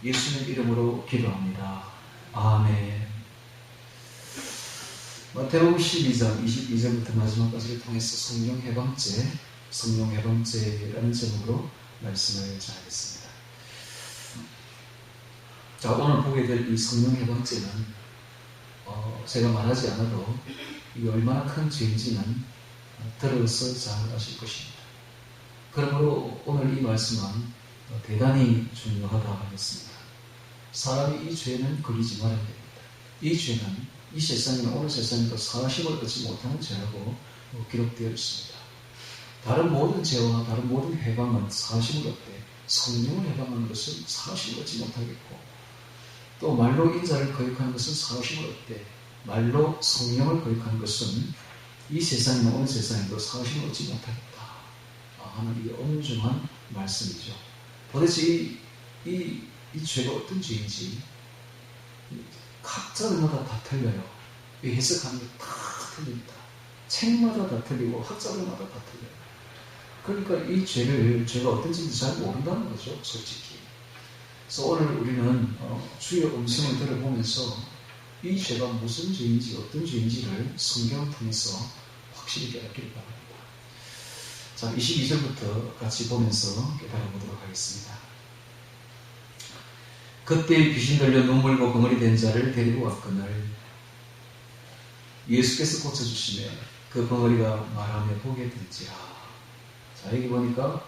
예수님 이름으로 기도합니다. 아멘. 마태복음 12장 22절부터 마지막까지를 통해서 성령 해방제라는 제목으로 말씀을 전하겠습니다. 자, 오늘 보게 될 이 성령 해방제는 제가 말하지 않아도 이게 얼마나 큰 죄인지는 들어서 잘 아실 것입니다. 그러므로 오늘 이 말씀은 대단히 중요하다 하겠습니다. 사람이 이 죄는 걸리지 말아야 됩니다. 이 죄는 이 세상이나 오늘 세상에도 사심을 얻지 못하는 죄라고 기록되어 있습니다. 다른 모든 죄와 다른 모든 해방은 사심을 얻되 성령을 해방하는 것은 사심을 얻지 못하겠고, 또 말로 인자를 거역하는 것은 사심을 얻되 말로 성령을 거역하는 것은 이 세상이나 오늘 세상에도 사심을 얻지 못하겠다 하는 이 엄중한 말씀이죠. 도대체 이 죄가 어떤 죄인지 학자들마다 다 틀려요. 이 해석하는 게 다 틀립니다. 책마다 다 틀리고 학자들마다 다 틀려요. 그러니까 이 죄가 어떤 죄인지 잘 모른다는 거죠, 솔직히. 그래서 오늘 우리는 주의 음성을 들어보면서 이 죄가 무슨 죄인지 어떤 죄인지를 성경을 통해서 확실히 깨닫기를 바랍니다. 자, 22절부터 같이 보면서 깨달아보도록 하겠습니다. 그때 귀신 들려 눈물고 벙어리 된 자를 데리고 왔거늘 예수께서 고쳐주시매 그 벙어리가 말하며 보게 된지라. 자, 여기 보니까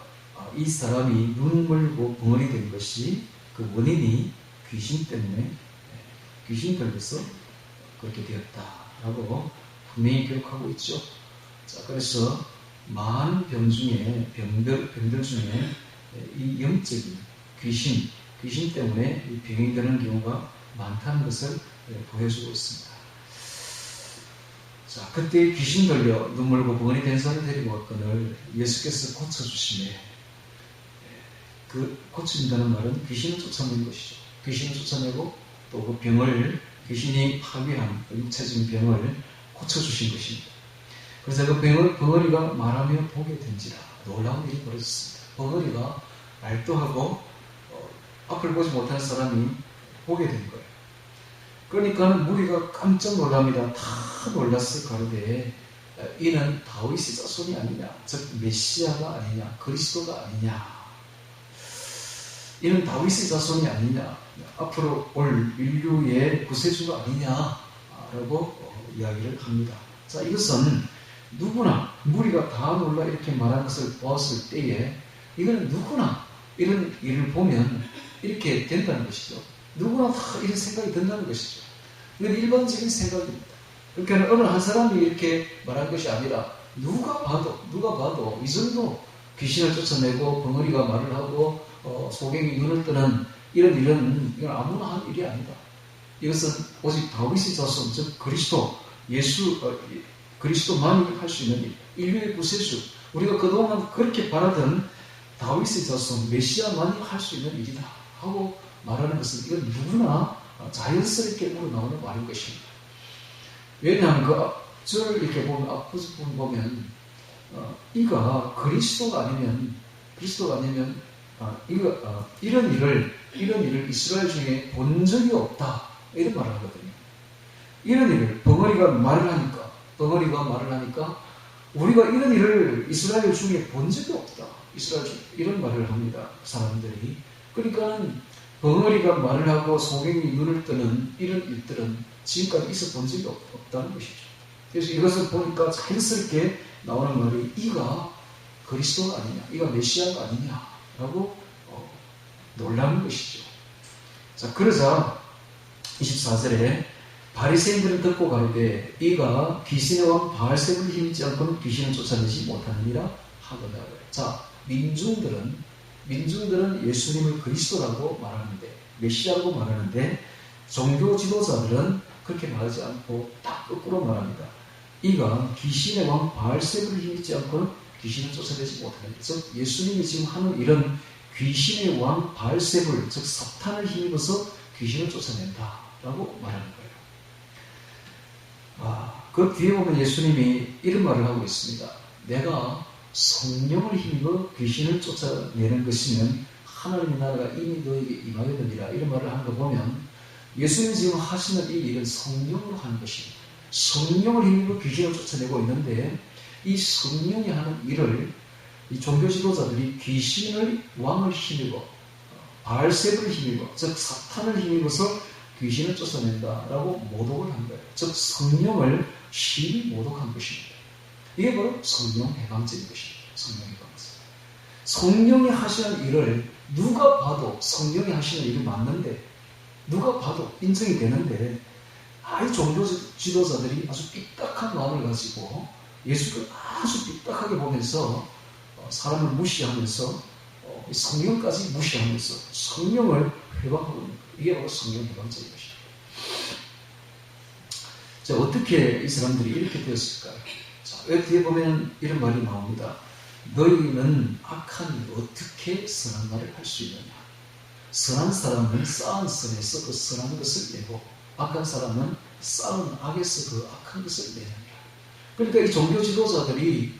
이 사람이 눈물고 벙어리 된 것이 그 원인이 귀신 때문에 귀신 들려서 그렇게 되었다라고 분명히 기록하고 있죠. 자, 그래서 많은 병 중에 병들 중에 이 영적인 귀신 때문에 병이 드는 경우가 많다는 것을 보여주고 있습니다. 자, 그때 귀신 들려 눈물고 벙어리 된 사람을 데리고 왔거늘 예수께서 고쳐주시매, 그 고친다는 말은 귀신을 쫓아내는 것이죠. 귀신을 쫓아내고 또 그 병을, 귀신이 파괴한 육체적인 병을 고쳐주신 것입니다. 그래서 그 벙어리가 말하며 보게 된지라. 놀라운 일이 벌어졌습니다. 벙어리가 말도 하고 앞을 보지 못하는 사람이 보게 된 거예요. 그러니까 무리가 깜짝 놀랍니다. 다 놀랐을 가로되 이는 다윗의 자손이 아니냐, 즉 메시아가 아니냐, 그리스도가 아니냐, 이는 다윗의 자손이 아니냐, 앞으로 올 인류의 구세주가 아니냐라고 이야기를 합니다. 자, 이것은 누구나, 무리가 다 놀라 이렇게 말한 것을 보았을 때에 이거는 누구나 이런 일을 보면 이렇게 된다는 것이죠. 누구나 다 이런 생각이 든다는 것이죠. 이건 일반적인 생각입니다. 그러니까 어느 한 사람이 이렇게 말한 것이 아니라 누가 봐도 이 정도 귀신을 쫓아내고 벙어리가 말을 하고 소경이 눈을 뜨는 이런 일은 이건 아무나 하는 일이 아니다. 이것은 오직 다윗의 자손, 즉 그리스도, 그리스도만이 할 수 있는 일, 인류의 구세주, 우리가 그동안 그렇게 바라던 다윗의 자손, 메시아만이 할 수 있는 일이다 하고 말하는 것은 이건 누구나 자연스럽게 우러나오는 말인 것입니다. 왜냐하면 그 앞줄 이렇게 보면, 앞부분 보면 이가 그리스도가 아니면 이런 일을 이스라엘 중에 본 적이 없다, 이런 말을 하거든요. 이런 일을 벙어리가 말을 하니까 우리가 이런 일을 이스라엘 중에 본 적이 없다, 이런 말을 합니다, 사람들이. 그러니까는 벙어리가 말을 하고 소경이 눈을 뜨는 이런 일들은 지금까지 있어 본 적이 없다는 것이죠. 그래서 이것을 보니까 자연스럽게 나오는 말이 이가 그리스도가 아니냐, 이가 메시아가 아니냐라고 놀라는 것이죠. 자, 그러자 24절에 바리새인들은 듣고 가로되 이가 귀신의 왕 바알세불을 힘입지 않고는 귀신을 쫓아내지 못하느니라 하거늘. 자, 민중들은 예수님을 그리스도라고 말하는데, 메시아라고 말하는데, 종교 지도자들은 그렇게 말하지 않고 딱 거꾸로 말합니다. 이가 귀신의 왕 바알세불을 힘입지 않고는 귀신을 쫓아내지 못하느니라. 즉 예수님이 지금 하는 일은 귀신의 왕 바알세불, 즉 사탄을 힘입어서 귀신을 쫓아낸다라고 말하는 거예요. 그 뒤에 보면 예수님이 이런 말을 하고 있습니다. 내가 성령을 힘입어 귀신을 쫓아내는 것이면 하나님의 나라가 이미 너에게 임하였느니라 이런 말을 하는 거 보면 예수님이 지금 하시는 이 일은 성령으로 하는 것입니다. 성령을 힘입어 귀신을 쫓아내고 있는데 이 성령이 하는 일을 이 종교 지도자들이 귀신의 왕을 힘입어 바알세불을 힘입어 즉 사탄을 힘입어서 귀신을 쫓아낸다라고 모독을 한 거예요. 즉 성령을 심히 모독한 것입니다. 이게 바로 성령 해방죄인 것입니다. 성령 해방죄. 성령이 하시는 일을 누가 봐도 성령이 하시는 일이 맞는데 누가 봐도 인정이 되는데 이 종교 지도자들이 아주 삐딱한 마음을 가지고 예수를 아주 삐딱하게 보면서 사람을 무시하면서 성령까지 무시하면서 성령을 회방하고 있는 거예요. 이게 바로 성령 해방죄인 것입니다. 자, 어떻게 이 사람들이 이렇게 되었을까요? 자, 여기 뒤에 보면 이런 말이 나옵니다. 너희는 악한 일 어떻게 선한 말을 할 수 있느냐? 선한 사람은 쌓은 선에서 그 선한 것을 내고 악한 사람은 쌓은 악에서 그 악한 것을 내느냐. 그러니까 이 종교 지도자들이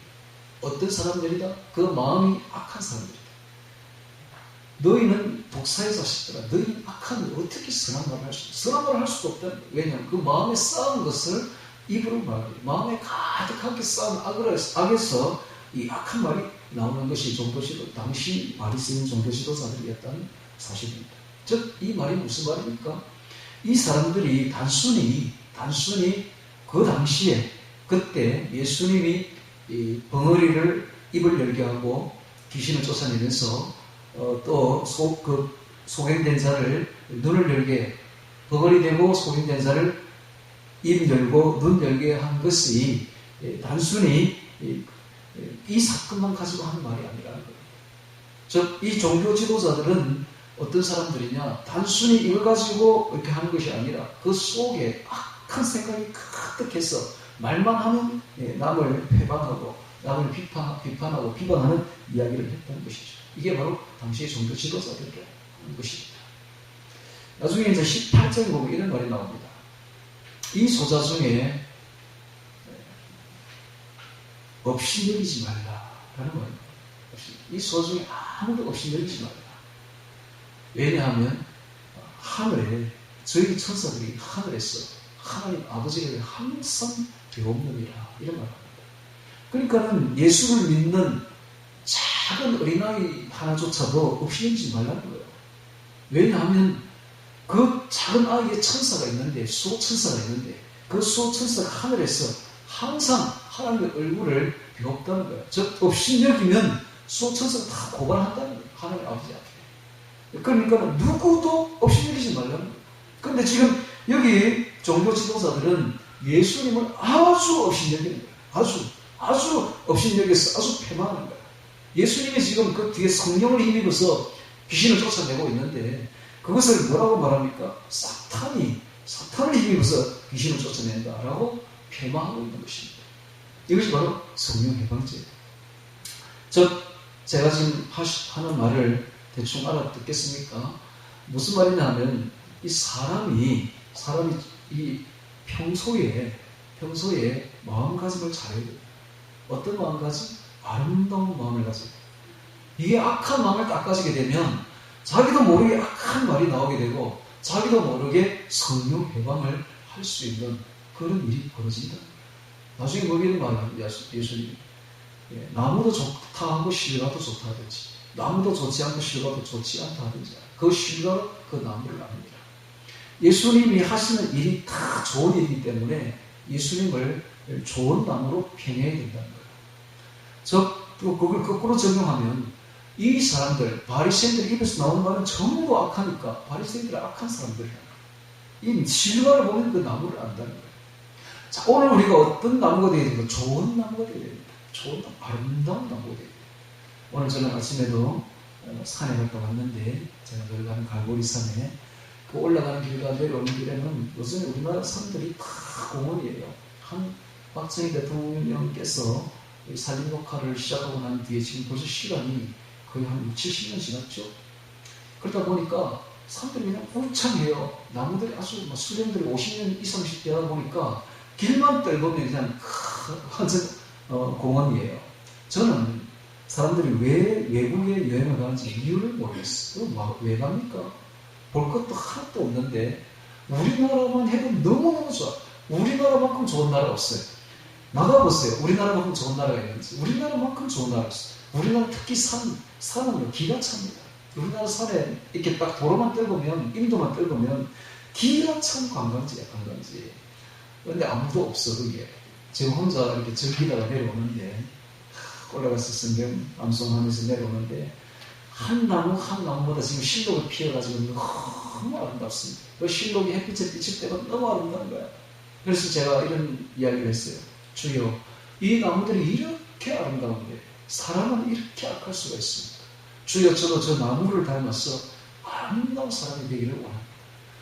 어떤 사람들이다? 그 마음이 악한 사람들이다. 너희는 독사의 자식들아, 너희는 악한 일 어떻게 선한 말을 할 수 있다? 선한 말을 할 수도 없다. 왜냐하면 그 마음에 쌓은 것을 입으로 말해요. 마음에 가득하게 쌓은 악에서 이 악한 말이 나오는 것이 종교지도 당시 바리새인 종교지도자들이었다는 사실입니다. 즉 이 말이 무슨 말입니까? 이 사람들이 단순히 그 당시에 그때 예수님이 이 벙어리를 입을 열게 하고 귀신을 쫓아내면서 또 소경된 자를 눈을 열게 벙어리 되고 소경된 자를 입 열고 눈 열게 한 것이 단순히 이 사건만 가지고 하는 말이 아니라는 거예요. 즉, 이 종교 지도자들은 어떤 사람들이냐? 단순히 이걸 가지고 이렇게 하는 것이 아니라 그 속에 악한 생각이 가득해서 말만 하면 남을 회방하고 남을 비판하고 비방하는 이야기를 했다는 것이죠. 이게 바로 당시의 종교 지도자들의 하는 것입니다. 나중에 이제 18장에 보면 이런 말이 나옵니다. 이 소자 중에 없이 여기지 말라라는 말입니다. 이 소자 중에 아무도 없이 여기지 말라. 왜냐하면 하늘에 저희 천사들이 하늘에서 하나님 아버지를 항상 배웁느니라 이런 말을 합니다. 그러니까는 예수를 믿는 작은 어린아이 하나조차도 없이 여기지 말라는 거예요. 왜냐하면 그 작은 아이의 천사가 있는데 수호천사가 있는데 그 수호천사가 하늘에서 항상 하나님의 얼굴을 배웠다는 거예요. 즉 업신여기면 수호천사가 다 고발한다는 거예요. 하나님 아버지 앞에. 그러니까 누구도 업신여기지 말라는 거예요. 그런데 지금 여기 종교 지도자들은 예수님을 아주 업신여기는 거예요. 아주 업신여겨서 아주 패망하는 거예요. 예수님이 지금 그 뒤에 성령을 힘입어서 귀신을 쫓아내고 있는데 그것을 뭐라고 말합니까? 사탄을 힘입어서 귀신을 쫓아낸다라고 폐망하고 있는 것입니다. 이것이 바로 성령 해방죄예요. 즉, 제가 지금 하는 말을 대충 알아듣겠습니까? 무슨 말이냐 하면 이 사람이 이 평소에 마음가짐을 잘해야 돼요. 어떤 마음가짐? 아름다운 마음을 가지고. 이게 악한 마음을 딱 가지게 되면 자기도 모르게 악한 말이 나오게 되고 자기도 모르게 성령 해방을 할 수 있는 그런 일이 벌어진다. 나중에 뭐기를 말합니다. 예수님. 나무도 좋다 하고 실과도 좋다 하든지 나무도 좋지 않고 실과도 좋지 않다 하든지 그 실과로 그 나무를 나눕니다. 예수님이 하시는 일이 다 좋은 일이기 때문에 예수님을 좋은 나무로 평해야 된다는 거예요. 또 그걸 거꾸로 적용하면 이 사람들, 바리새인들 입에서 나오는 말은 전부 악하니까 바리새인들은 악한 사람들이야. 이 실과를 보면 그 나무를 안다는 거예요. 자, 오늘 우리가 어떤 나무가 되어야 됩니까? 좋은 나무가 되어야 됩니다. 좋은 아름다운 나무가 되어야 됩니다. 오늘 저는 아침에도 산에 갔다 왔는데 제가 늘 가는 갈보리산에 그 올라가는 길과 내려오는 길에는 요즘에 우리나라 산들이 다 공원이에요. 한 박정희 대통령께서 산림녹화를 시작하고 난 뒤에 지금 벌써 시간이 거의 한 70년 지났죠. 그러다 보니까 산들이 그냥 울창해요. 나무들이 아주 수령들이 50년 이상씩 되다 보니까 길만 떼보면 그냥 완전 공원이에요. 저는 사람들이 왜 외국에 여행을 가는지 이유를 모르겠어요. 왜 갑니까? 볼 것도 하나도 없는데 우리나라만 해도 너무너무 좋아. 우리나라만큼 좋은 나라 없어요. 나가보세요. 우리나라만큼 좋은 나라가 있는지. 우리나라만큼 좋은 나라 없어요. 우리나라 특히 산은 기가 찹니다. 우리나라 산에 이렇게 딱 도로만 뚫으면, 인도만 뚫으면 기가 찬 관광지야, 관광지. 근데 아무도 없어, 그게. 지금 혼자 이렇게 즐기다가 내려오는데, 올라가서 성경 암송하면서 내려오는데, 한 나무마다 지금 실록이 피어가지고 너무 아름답습니다. 그 실록이 햇빛에 비칠 때가 너무 아름다운 거야. 그래서 제가 이런 이야기를 했어요. 주여, 이 나무들이 이렇게 아름다운데, 사람은 이렇게 악할 수가 있습니다. 주여, 저도 저 나무를 닮아서 아름다운 사람이 되기를 원합니다.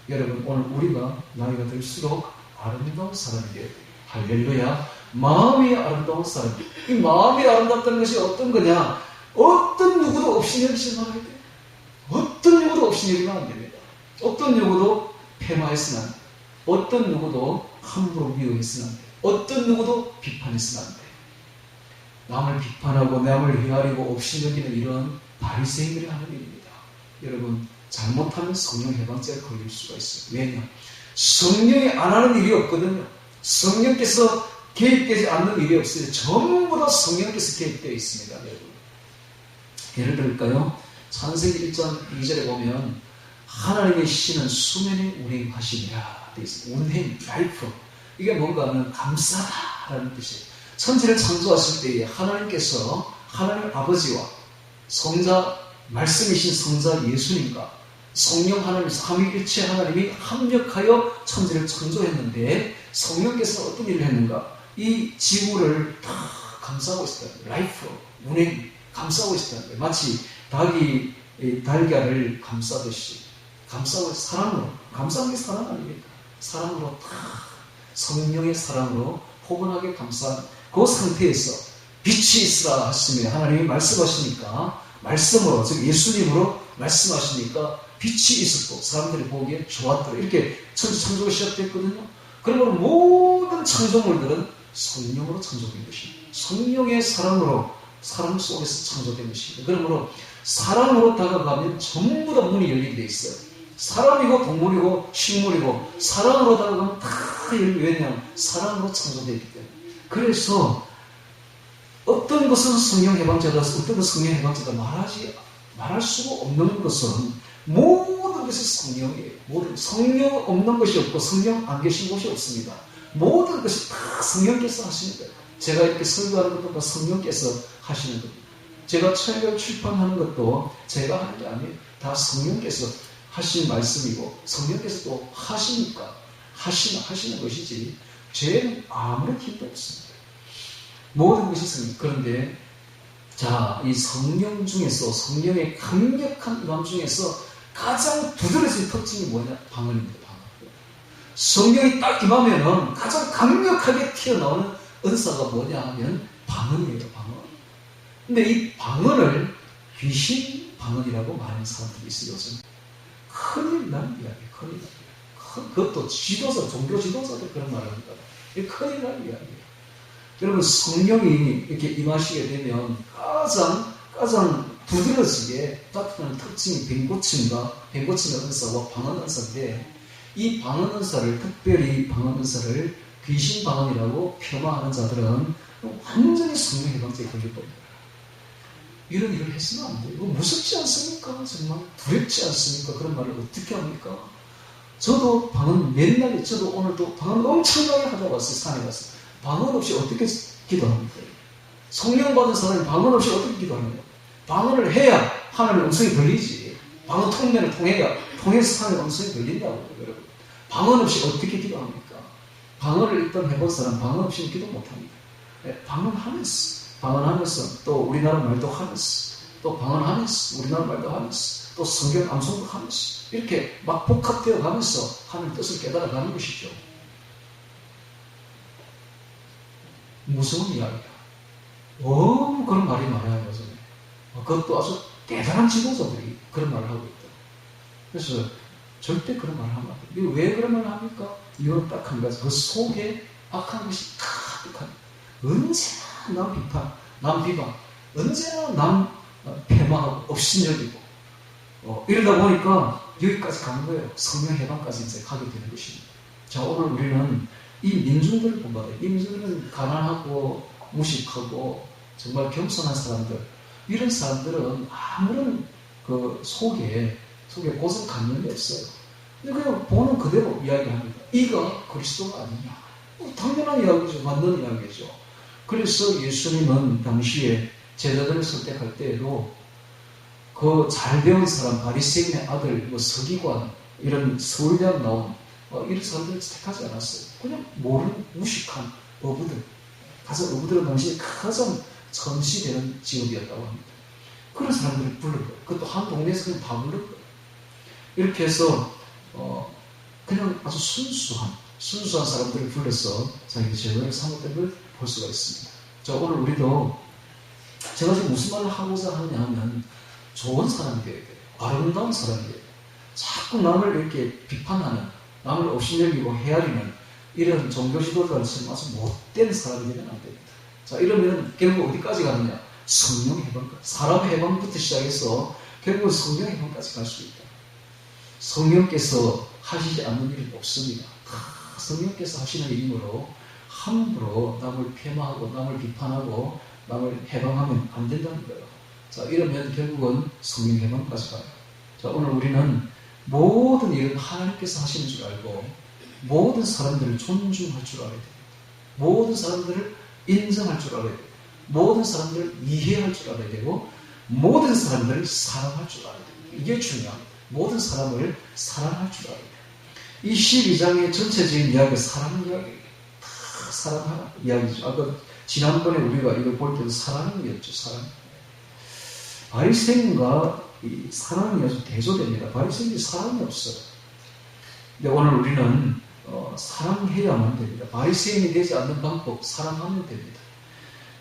여러분, 오늘 우리가 나이가 들수록 아름다운 사람이 되어야 돼요. 할렐루야. 마음이 아름다운 사람. 이 마음이 아름답다는 것이 어떤 거냐? 어떤 누구도 없이 여기지 말아야 돼요. 어떤 누구도 없이 여기면 안 됩니다. 어떤 누구도 폐마해서는 안 돼요. 어떤 누구도 함부로 미워해서는 안 돼요. 어떤 누구도 비판해서는 안 돼요. 남을 비판하고 남을 헤아리고 없이 여기는 이런 바리새인들이 하는 일입니다. 여러분, 잘못하면 성령 해방죄에 걸릴 수가 있어요. 왜냐? 성령이 안 하는 일이 없거든요. 성령께서 개입되지 않는 일이 없어요. 전부 다 성령께서 개입되어 있습니다. 여러분. 예를 들까요? 창세기 1장 2절에 보면 하나님의 신은 수면에 운행하시니라 되어 있어요. 운행, 라이프. 이게 뭔가 하면 감싸다라는 뜻이에요. 천지를 창조하실 때에 하나님께서 하나님 아버지와 성자, 말씀이신 성자 예수님과 성령 하나님, 삼위일체 하나님이 합력하여 천지를 창조했는데 성령께서 어떤 일을 했는가? 이 지구를 다 감싸고 있었다는 거예요. 라이프, 운행, 감싸고 있었다는 거예요. 마치 닭이 달걀을 감싸듯이 감싸고 사랑으로, 감싸는 게 사랑 아닙니까? 사랑으로 다 성령의 사랑으로 포근하게 감싼 그 상태에서 빛이 있으라 하시며 하나님이 말씀하시니까 말씀으로, 즉 예수님으로 말씀하시니까 빛이 있었고 사람들이 보기에 좋았더라. 이렇게 천지 창조가 시작됐거든요. 그러면 모든 창조물들은 성령으로 창조된 것입니다. 성령의 사랑으로, 사랑 속에서 창조된 것입니다. 그러므로 사랑으로 다가가면 전부 다 문이 열리게 돼 있어요. 사람이고 동물이고 식물이고 사랑으로 다가가면 다 열리게. 왜냐하면 사랑으로 창조되어 있기 때문에. 그래서 어떤 것은 성령 해방자다, 어떤 것은 성령 해방자다 말할 수가 없는 것은 모든 것이 성령이에요. 모든 성령 없는 것이 없고 성령 안 계신 곳이 없습니다. 모든 것이 다 성령께서 하시는 거예요. 제가 이렇게 설교하는 것도 다 성령께서 하시는 겁니다. 제가 책을 출판하는 것도 제가 하는 게 아니에요. 다 성령께서 하신 말씀이고 성령께서 또 하시니까 하시는 것이지 죄는 아무런 힘도 없습니다. 모든 것이 성령. 그런데 자, 이 성령 중에서 성령의 강력한 임함 중에서 가장 두드러진 특징이 뭐냐? 방언입니다. 방언. 성령이 딱 임하면은 가장 강력하게 튀어나오는 은사가 뭐냐 하면 방언이에요. 방언. 근데 이 방언을 귀신 방언이라고 말하는 사람들이 있어요. 요즘. 큰일 난 이야기예요. 큰일 난 이야기. 그것도 지도자, 종교 지도자들 그런 말을 합니다. 이게 큰일 난 이야기예요. 여러분, 성령이 이렇게 임하시게 되면 가장 두드러지게 나타나는 특징이 뱅고침의 은사와 방언 은사인데, 이 방언 은사를, 특별히 방언 은사를 귀신 방언이라고 폄하하는 자들은 완전히 성령 해방죄에 걸려버립니다. 이런 일을 했으면 안 돼요. 이거 무섭지 않습니까? 정말 두렵지 않습니까? 그런 말을 어떻게 합니까? 저도 방언 맨날, 저도 오늘도 방언 엄청나게 하다 왔어요. 산에 가서. 방언 없이 어떻게 기도합니까? 성령 받은 사람이 방언 없이 어떻게 기도하느냐? 방언을 해야 하나님의 음성이 들리지. 방언 통면을 통해서 하나님의 음성이 들린다고, 여러분. 방언 없이 어떻게 기도합니까? 방언을 일단 해본 사람 방언 없이는 기도 못합니다. 방언하면서 또 우리나라 말도 하면서 또 방언하면서 우리나라 말도 하면서 또 성경 암송도 하면서 이렇게 막 복합되어 가면서 하나님의 뜻을 깨달아가는 것이죠. 무서운 이야기야. 그런 말이 많아요, 요즘에. 그것도 아주 대단한 지도자들이 그런 말을 하고 있다. 그래서 절대 그런 말을 하면 안 돼요. 왜 그런 말을 합니까? 이유는 딱 한 가지. 그 속에 악한 것이 가득한. 언제나 남 비판, 언제나 패망하고 업신여기고 이러다 보니까 여기까지 가는 거예요. 성령 해방까지 이제 가게 되는 것입니다. 자, 오늘 우리는 이 민중들을 본받아요. 이 민중들은 가난하고 무식하고 정말 겸손한 사람들, 이런 사람들은 아무런 그 속에 고정관념이 없어요. 근데 그냥 보는 그대로 이야기합니다. 이가 그리스도가 아니냐. 당연한 이야기죠. 맞는 이야기죠. 그래서 예수님은 당시에 제자들을 선택할 때에도 그 잘 배운 사람, 바리새인의 아들, 서기관, 이런 서울대학 나온 이런 사람들을 택하지 않았어요. 그냥 모르는 무식한 어부들. 가서 어부들은 당시에 가장 천시되는 직업이었다고 합니다. 그런 사람들을 부른 거예요. 그것도 한 동네에서 그냥 다 부른 거예요. 이렇게 해서 그냥 아주 순수한 사람들을 불러서 자기 제자를 삼았던 걸 볼 수가 있습니다. 자, 오늘 우리도 제가 지금 무슨 말을 하고자 하냐 하면 좋은 사람이 되어야 돼요. 아름다운 사람이 되어야 돼요. 자꾸 남을 이렇게 비판하는, 남을 업신여기고 헤아리는 이런 종교 지도자로서는 아주 못된 사람이 되면 안 됩니다. 자, 이러면 결국 어디까지 가느냐? 성령 해방까지. 사람 해방부터 시작해서 결국은 성령 해방까지 갈 수 있다. 성령께서 하시지 않는 일은 없습니다. 다 성령께서 하시는 일이므로 함부로 남을 폄하하고 남을 비판하고 남을 해방하면 안 된다는 거예요. 자, 이러면 결국은 성령 해방까지 가요. 자, 오늘 우리는 모든 일은 하나님께서 하시는 줄 알고 모든 사람들을 존중할 줄 알아야 됩니다. 모든 사람들을 인정할 줄 알아야 되고 모든 사람들을 이해할 줄 알아야 되고 모든 사람들을 사랑할 줄 알아야 됩니다. 이게 중요합니다. 모든 사람을 사랑할 줄 알아야 돼요. 이 12장의 전체적인 이야기가 사랑 이야기예요. 다 사랑하라 이야기죠. 아까 지난번에 우리가 이걸 볼 때도 사랑이었죠. 사랑. 바리새인과 이 사랑이 아주 대조됩니다. 바리새인이 사랑이 없어요. 근데 오늘 우리는 사랑해야만 됩니다. 바리새인이 되지 않는 방법, 사랑하면 됩니다.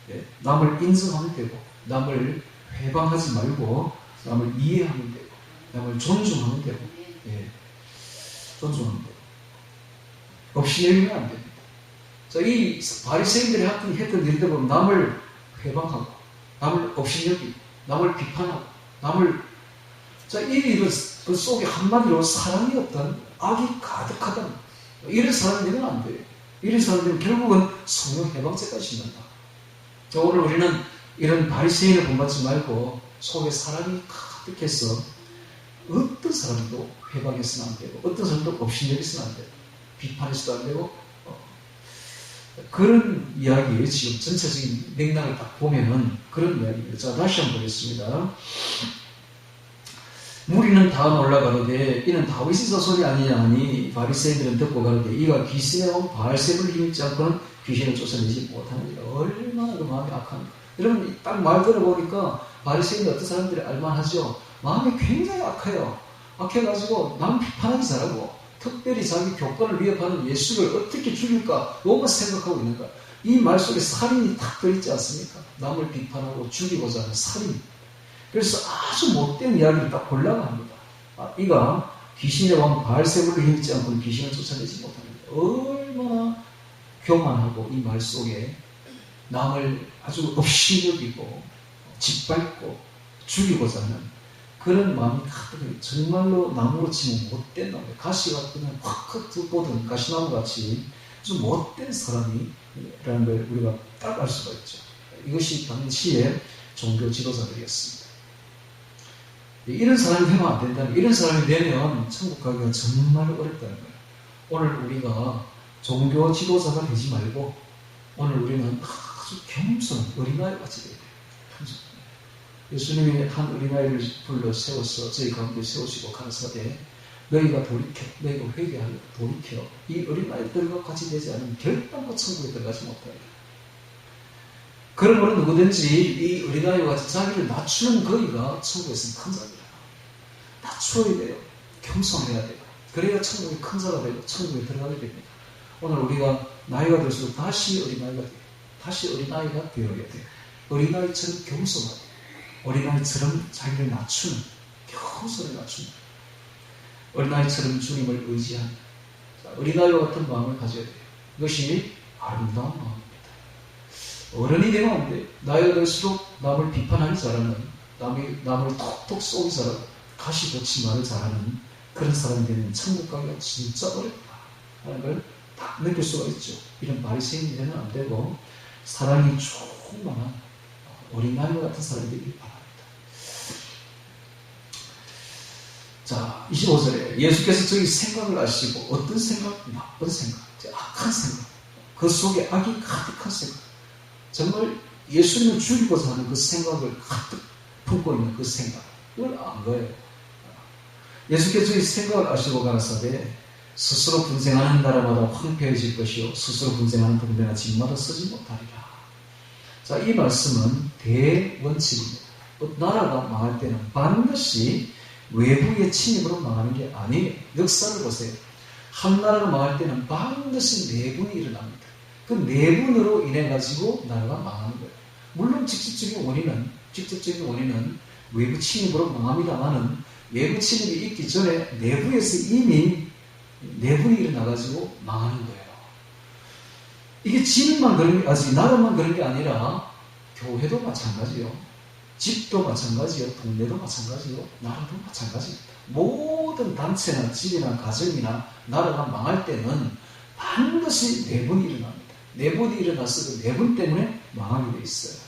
예, 남을 인정하면 되고, 남을 회방하지 말고, 남을 이해하면 되고, 남을 존중하면 되고, 예, 존중하면 되고, 업신여기면 안 됩니다. 자, 이 바리새인들이 했던 일들 보면 남을 회방하고, 남을 업신여기고, 남을 비판하고, 자, 이 일은 그 속에 한마디로 사랑이 없다는, 악이 가득하다는, 이런 사람이 되면 안 돼요. 이런 사람들은 결국은 성령 해방죄까지 짓는다. 자, 오늘 우리는 이런 바리새인을 본받지 말고 속에 사랑이 가득해서 어떤 사람도 회방해서는 안 되고, 어떤 사람도 업신여기서는 안 되고, 비판해서도 안 되고, 그런 이야기에 지금 전체적인 맥락을 딱 보면은 그런 이야기입니다. 자, 다시 한번 보겠습니다. 무리는 다 놀라가로되 이는 다윗의 자손이 아니냐 하니 바리새인들은 듣고 가로되 이가 귀신에 온 바알세불을 힘입지 않고는 귀신을 쫓아내지 못하느니라. 얼마나 그 마음이 악합니까? 여러분 딱 말 들어보니까 바리새인이 어떤 사람들이 알만하죠. 마음이 굉장히 악해요. 악해가지고 남 비판하기 잘하고 특별히 자기 교권을 위협하는 예수를 어떻게 죽일까 너무 생각하고 있는 거야. 이 말 속에 살인이 딱 들어있지 않습니까? 남을 비판하고 죽이고자 하는 살인. 그래서 아주 못된 이야기를 딱 보려고 합니다. 이가 귀신의 왕 바알세불을 힘입지 않고는 귀신을 쫓아내지 못합니다. 얼마나 교만하고 이 말 속에 남을 아주 업신여기고 짓밟고 죽이고자 하는 그런 마음이 가득해요. 정말로 나무로 치면 못된 나무, 가시가 그냥 확 뻗은 가시나무 같이 아주 못된 사람이라는 걸 우리가 딱 알 수가 있죠. 이것이 당시의 종교 지도자들이었습니다. 이런 사람이 되면 안 된다는, 이런 사람이 되면 천국 가기가 정말 어렵다는 거예요. 오늘 우리가 종교 지도자가 되지 말고 오늘 우리는 아주 겸손한 어린아이 같이 돼야 돼요. 예수님이 한 어린아이를 불러 세워서 저희 가운데 세우시고 가라사대 너희가 돌이켜, 너희가 회개하여 돌이켜 이 어린아이들과 같이 되지 않으면 결단코 천국에 들어가지 못합니다. 그러므로 누구든지 이 어린아이와 같이 자기를 낮추는 거기가 천국에서는 큰 자입니다. 낮춰야 돼요. 겸손해야 돼요. 그래야 천국에 큰 자가 되고 천국에 들어가게 됩니다. 오늘 우리가 나이가 들수록 다시 어린아이가 돼요. 다시 어린아이가 되어야 돼요. 어린아이처럼 겸손하고 어린아이처럼 자기를 낮추는, 겸손히 낮추는 어린아이처럼 주님을 의지하는 어린아이와 같은 마음을 가져야 돼요. 이것이 아름다운 마음입니다. 어른이 되면 안 돼. 나이가 들수록 남을 비판하기 잘하는, 남을 톡톡 쏘기 잘하는, 가시돋치 말을 잘하는 그런 사람이 되면 천국 가기가 진짜 어렵다 하는 걸 딱 느낄 수가 있죠. 이런 바리새인이 되면 안 되고 사랑이 충만한 어린아이 같은 사람이 되길 바랍니다. 자, 25절에 예수께서 저희 생각을 아시고 어떤 생각? 나쁜 생각, 악한 생각, 그 속에 악이 가득한 생각, 정말 예수님을 죽이고자 하는 그 생각을 가득 품고 있는 그 생각을 안 거예요. 예수께서 저희 생각을 아시고 가라사대 스스로 분쟁하는 나라마다 황폐해질 것이요 스스로 분쟁하는 동네나 집마다 서지 못하리라. 자, 이 말씀은 대원칙입니다. 나라가 망할 때는 반드시 외부의 침입으로 망하는 게 아니에요. 역사를 보세요. 한 나라가 망할 때는 반드시 내분이 일어납니다. 그 내분으로 인해 가지고 나라가 망하는 거예요. 물론 직접적인 원인은 외부 침입으로 망합니다만은 외부 침입이 있기 전에 내부에서 이미 내분이 일어나 가지고 망하는 거예요. 이게 집만 그런 게 아직 나라만 그런 게 아니라 교회도 마찬가지요. 집도 마찬가지요. 동네도 마찬가지요. 나라도 마찬가지입니다. 모든 단체나 집이나 가정이나 나라가 망할 때는 반드시 내분이 일어납니다. 내분이 일어나서 그 내분 때문에 망하게 돼 있어요.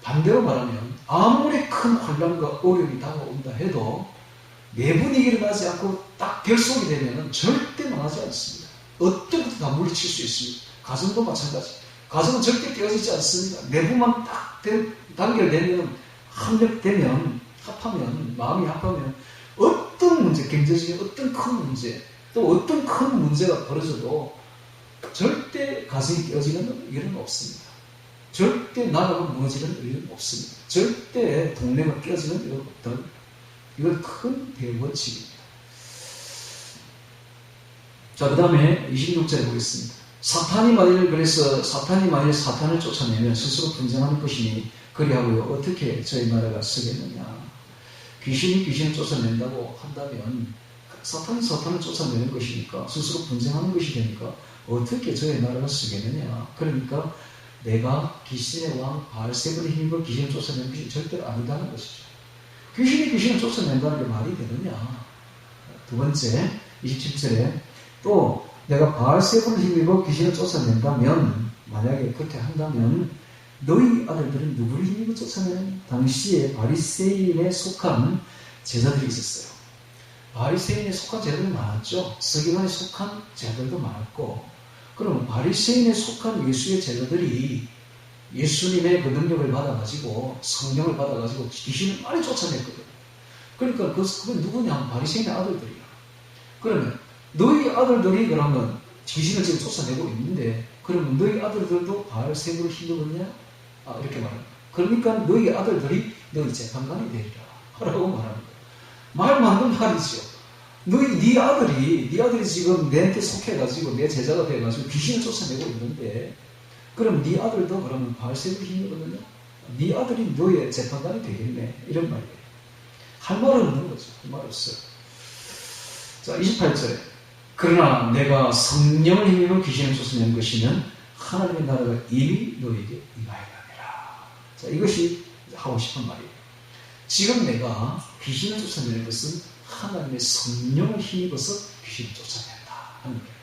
반대로 말하면 아무리 큰 혼란과 어려움이 다가온다 해도 내분이 일어나지 않고 딱 결속이 되면 절대 망하지 않습니다. 어떤 것도 다 물리칠 수 있습니다. 가정도 마찬가지. 가정은 절대 깨어지지 않습니다. 내부만 딱 단결되면, 합력되면, 합하면, 마음이 합하면 어떤 문제, 경제적인 어떤 큰 문제, 또 어떤 큰 문제가 벌어져도 절대 가정이 깨어지는 일은 없습니다. 절대 나라가 무너지는 일은 없습니다. 절대 동네가 깨어지는 일은 없다. 이건 큰 대원칙입니다. 자, 그 다음에 26절에 보겠습니다. 사탄이 만일 사탄을 쫓아내면 스스로 분쟁하는 것이니 그리하고요 어떻게 저희 나라가 쓰겠느냐. 귀신이 귀신을 쫓아낸다고 한다면 사탄을 쫓아내는 것이니까 스스로 분쟁하는 것이 되니까 어떻게 저희 나라가 쓰겠느냐. 그러니까 내가 귀신의 왕 바알세불의 힘으로 귀신을 쫓아내는 것이 절대로 아니다는 것이죠. 귀신이 귀신을 쫓아낸다는 게 말이 되느냐. 두 번째 27절에 또 내가 바알세불을 힘입어 귀신을 쫓아낸다면, 만약에 그렇게 한다면 너희 아들들은 누구를 힘입어 쫓아내는? 당시에 바리새인에 속한 제자들이 있었어요. 바리새인에 속한 제자들이 많았죠. 서기관에 속한 제자들도 많았고, 그러면 바리새인에 속한 예수의 제자들이 예수님의 그 능력을 받아가지고 성령을 받아가지고 귀신을 많이 쫓아냈거든요. 그러니까 그건 누구냐? 바리새인의 아들들이야. 그러면 너희 아들들이 그러면 귀신을 지금 쫓아내고 있는데, 그러면 너희 아들들도 바알세불을 힘입었냐? 이렇게 말합니다. 그러니까 너희 아들들이 너희 재판관이 되리라 라고 말합니다. 말 맞는 말이죠. 네 아들이 지금 내한테 속해가지고 내 제자가 돼가지고 귀신을 쫓아내고 있는데, 그럼 네 아들도 그러면 바알세불을 힘입었느냐? 네 아들이 너의 재판관이 되겠네. 이런 말이에요. 할 말은 없는 거죠. 할 말 없어요. 자, 28절에 그러나 내가 성령을 힘입어 귀신을 쫓아내는 것이면 하나님의 나라가 이미 너에게 임하였느니라. 자, 이것이 하고 싶은 말이에요. 지금 내가 귀신을 쫓아내는 것은 하나님의 성령을 힘입어서 귀신을 쫓아낸다 하는 거예요.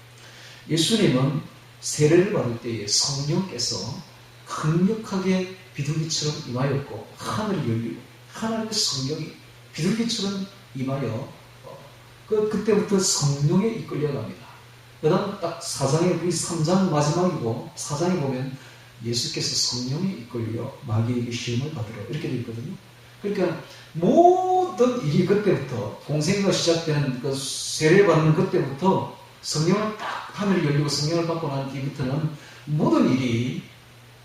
예수님은 세례를 받을 때에 성령께서 강력하게 비둘기처럼 임하였고 하늘이 열리고 하나님의 성령이 비둘기처럼 임하여 그때부터 성령에 이끌려갑니다. 그 다음 딱 4장의 3장 마지막이고 4장에 보면 예수께서 성령에 이끌려 마귀에게 시험을 받으러 이렇게 되어 있거든요. 그러니까 모든 일이 그때부터 공생애가 시작되는 그 세례를 받는 그때부터 성령을 딱 하늘이 열리고 성령을 받고 난 뒤부터는 모든 일이,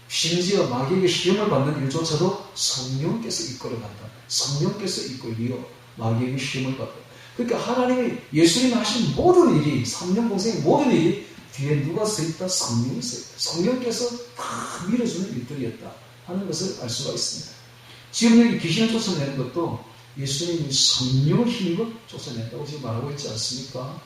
심지어 마귀에게 시험을 받는 일조차도 성령께서 이끌어간다. 성령께서 이끌려 마귀에게 시험을 받고. 그러니까 하나님이 예수님이 하신 모든 일이, 3년 공생의 모든 일이 뒤에 누가 서있다? 성령이 서있다. 성령께서 다 밀어주는 일들이었다 하는 것을 알 수가 있습니다. 지금 여기 귀신을 쫓아내는 것도 예수님이 성령을 힘입어 쫓아낸다고 지금 말하고 있지 않습니까?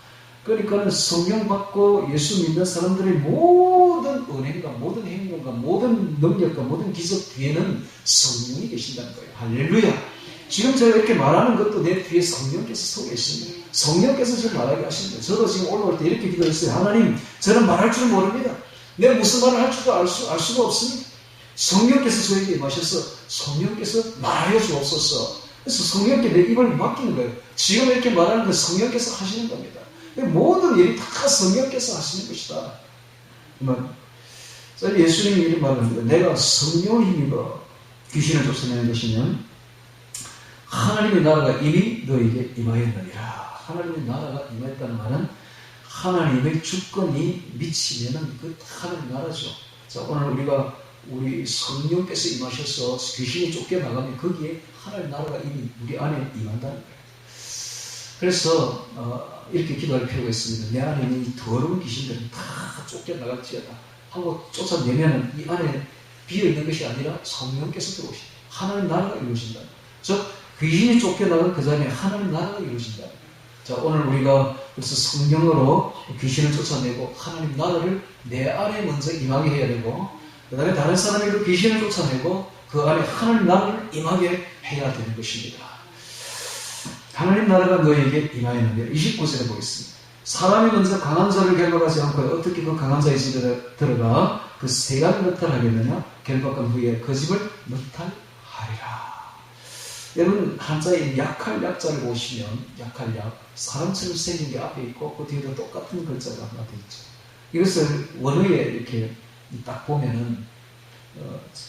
그러니까 성령 받고 예수 믿는 사람들의 모든 은행과 모든 행동과 모든 능력과 모든 기적 뒤에는 성령이 계신다는 거예요. 할렐루야. 지금 제가 이렇게 말하는 것도 내 뒤에 성령께서 서 계십니다. 성령께서 지금 말하게 하십니다. 저도 지금 올라올 때 이렇게 기도했어요. 하나님, 저는 말할 줄 모릅니다. 내가 무슨 말을 할 줄도 알 수가 없습니다. 성령께서 저에게 임하셔서 성령께서 말하여 주옵소서. 그래서 성령께 내 입을 맡기는 거예요. 지금 이렇게 말하는 건 성령께서 하시는 겁니다. 모든 일이 다 성령께서 하시는 것이다. 예수님이 이런 말을 합니다. 내가 성령을 힘입어 귀신을 쫓아내는 것이면 하나님의 나라가 이미 너에게 임하였느니라. 하나님의 나라가 임하였다는 말은 하나님의 주권이 미치면은 그 하나님 나라죠. 자, 오늘 우리 성령께서 임하셔서 귀신이 쫓겨나가면 거기에 하나님 나라가 이미 우리 안에 임한다는 거예요. 그래서 이렇게 기도할 필요가 있습니다. 내 안에 있는 이 더러운 귀신들은 다 쫓겨나갈지어다 하고 쫓아내면 이 안에 비어있는 것이 아니라 성령께서 들어오신다. 하나님 나라가 이루어진다. 즉 귀신이 쫓겨나간 그 자리에 하나님 나라가 이루어진다. 자, 오늘 우리가 그래서 성령으로 귀신을 쫓아내고 하나님 나라를 내 안에 먼저 임하게 해야 되고, 그 다음에 다른 사람에게 귀신을 쫓아내고 그 안에 하나님 나라를 임하게 해야 되는 것입니다. 하나님 나라가 너에게 임하였는데 29절에 보겠습니다. 사람이 먼저 강한 자를 결박하지 않고 어떻게 그 강한 자의 집에 들어가 그 세간을 늑탈하겠느냐? 결박한 후에 그 집을 늑탈하리라. 여러분, 한자에 약할 약자를 보시면 약할 약, 사람처럼 생긴 게 앞에 있고 그 뒤에도 똑같은 글자가 하나 돼 있죠. 이것을 원어에 이렇게 딱 보면은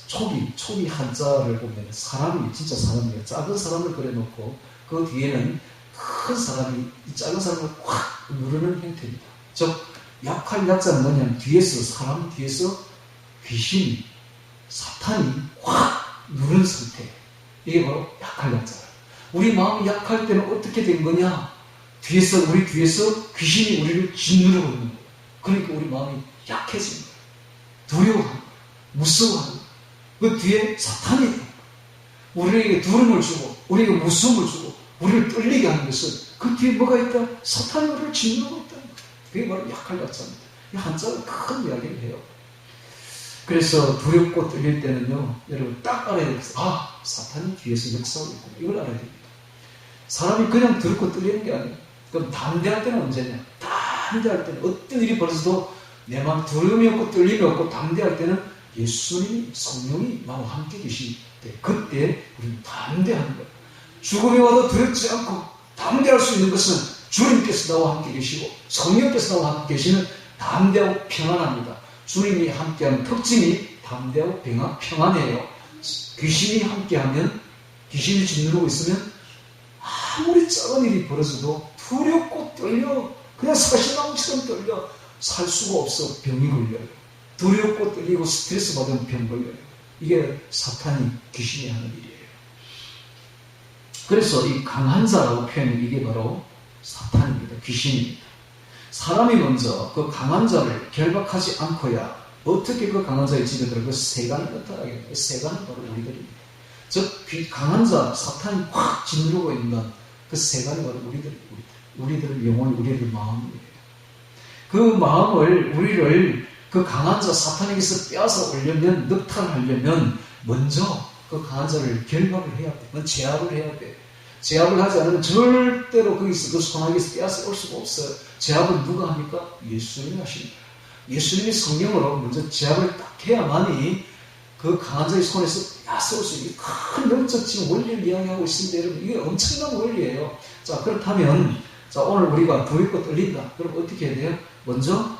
초기 한자를 보면 사람이 진짜 사람이에요. 작은 사람을 그려놓고 그 뒤에는 큰 사람이 이 작은 사람을 확 누르는 형태입니다. 즉 약할 약자는 뭐냐면 사람 뒤에서 귀신이 사탄이 확 누르는 상태. 이게 바로 약할 약자예요. 우리 마음이 약할 때는 어떻게 된 거냐? 우리 뒤에서 귀신이 우리를 짓누르고 있는 거예요. 그러니까 우리 마음이 약해진 거예요. 두려워하는 거예요. 무서워하는 거예요. 그 뒤에 사탄이 있는 거예요. 우리에게 두려움을 주고 우리에게 무서움을 주고 우리를 떨리게 하는 것은 그 뒤에 뭐가 있다? 사탄이 우리를 짓누르고 있다는 거예요. 그게 바로 약할 약자입니다. 이 한자는 큰 이야기를 해요. 그래서 두렵고 떨릴 때는요, 여러분 딱 알아야 돼요. 사탄이 뒤에서 역사하고 있구나. 이걸 알아야 됩니다. 사람이 그냥 두렵고 떨리는 게 아니에요. 그럼 담대할 때는 언제냐? 담대할 때는 어떤 일이 벌어져도 내 마음 두려움이 없고 떨림이 없고 담대할 때는 예수님이 성령이 나와 함께 계실 때, 그때 우리는 담대하는 거예요. 죽음이 와도 두렵지 않고 담대할 수 있는 것은 주님께서 나와 함께 계시고 성령께서 나와 함께 계시는 담대하고 평안합니다. 주님이 함께하는 특징이 담대하고 평안해요. 귀신이 함께하면, 귀신이 짓누르고 있으면 아무리 작은 일이 벌어져도 두렵고 떨려, 그냥 사시나무처럼 떨려 살 수가 없어. 병이 걸려요. 두렵고 떨리고 스트레스 받으면 병 걸려요. 이게 사탄이, 귀신이 하는 일이에요. 그래서 이 강한 자라고 표현한 이게 바로 사탄입니다. 귀신입니다. 사람이 먼저 그 강한 자를 결박하지 않고야 어떻게 그 강한 자의 집에 들어 그 세간을 늑탈하게. 세간은 바로 우리들입니다. 즉 강한 자, 사탄이 확 짓누르고 있는 그 세간이 바로 우리들의 영혼, 우리들의 마음이에요. 그 마음을, 우리를 그 강한 자 사탄에게서 빼앗아 오려면, 늑탈하려면 먼저 그 강한 자를 결박을 해야 돼. 그건 제압을 해야 돼. 제압을 하지 않으면 절대로 거기서 그 손아귀에서 빼앗아 올 수가 없어요. 제압은 누가 합니까? 예수님이 하십니다. 예수님이 성령으로 먼저 제압을 딱 해야만이 그 강한 자의 손에서 빼앗아 올 수 있는 큰 영적 지금 원리를 이야기하고 있습니다. 여러분, 이게 엄청난 원리예요. 자, 그렇다면, 자, 오늘 우리가 두렵고 떨린다. 그럼 어떻게 해야 돼요? 먼저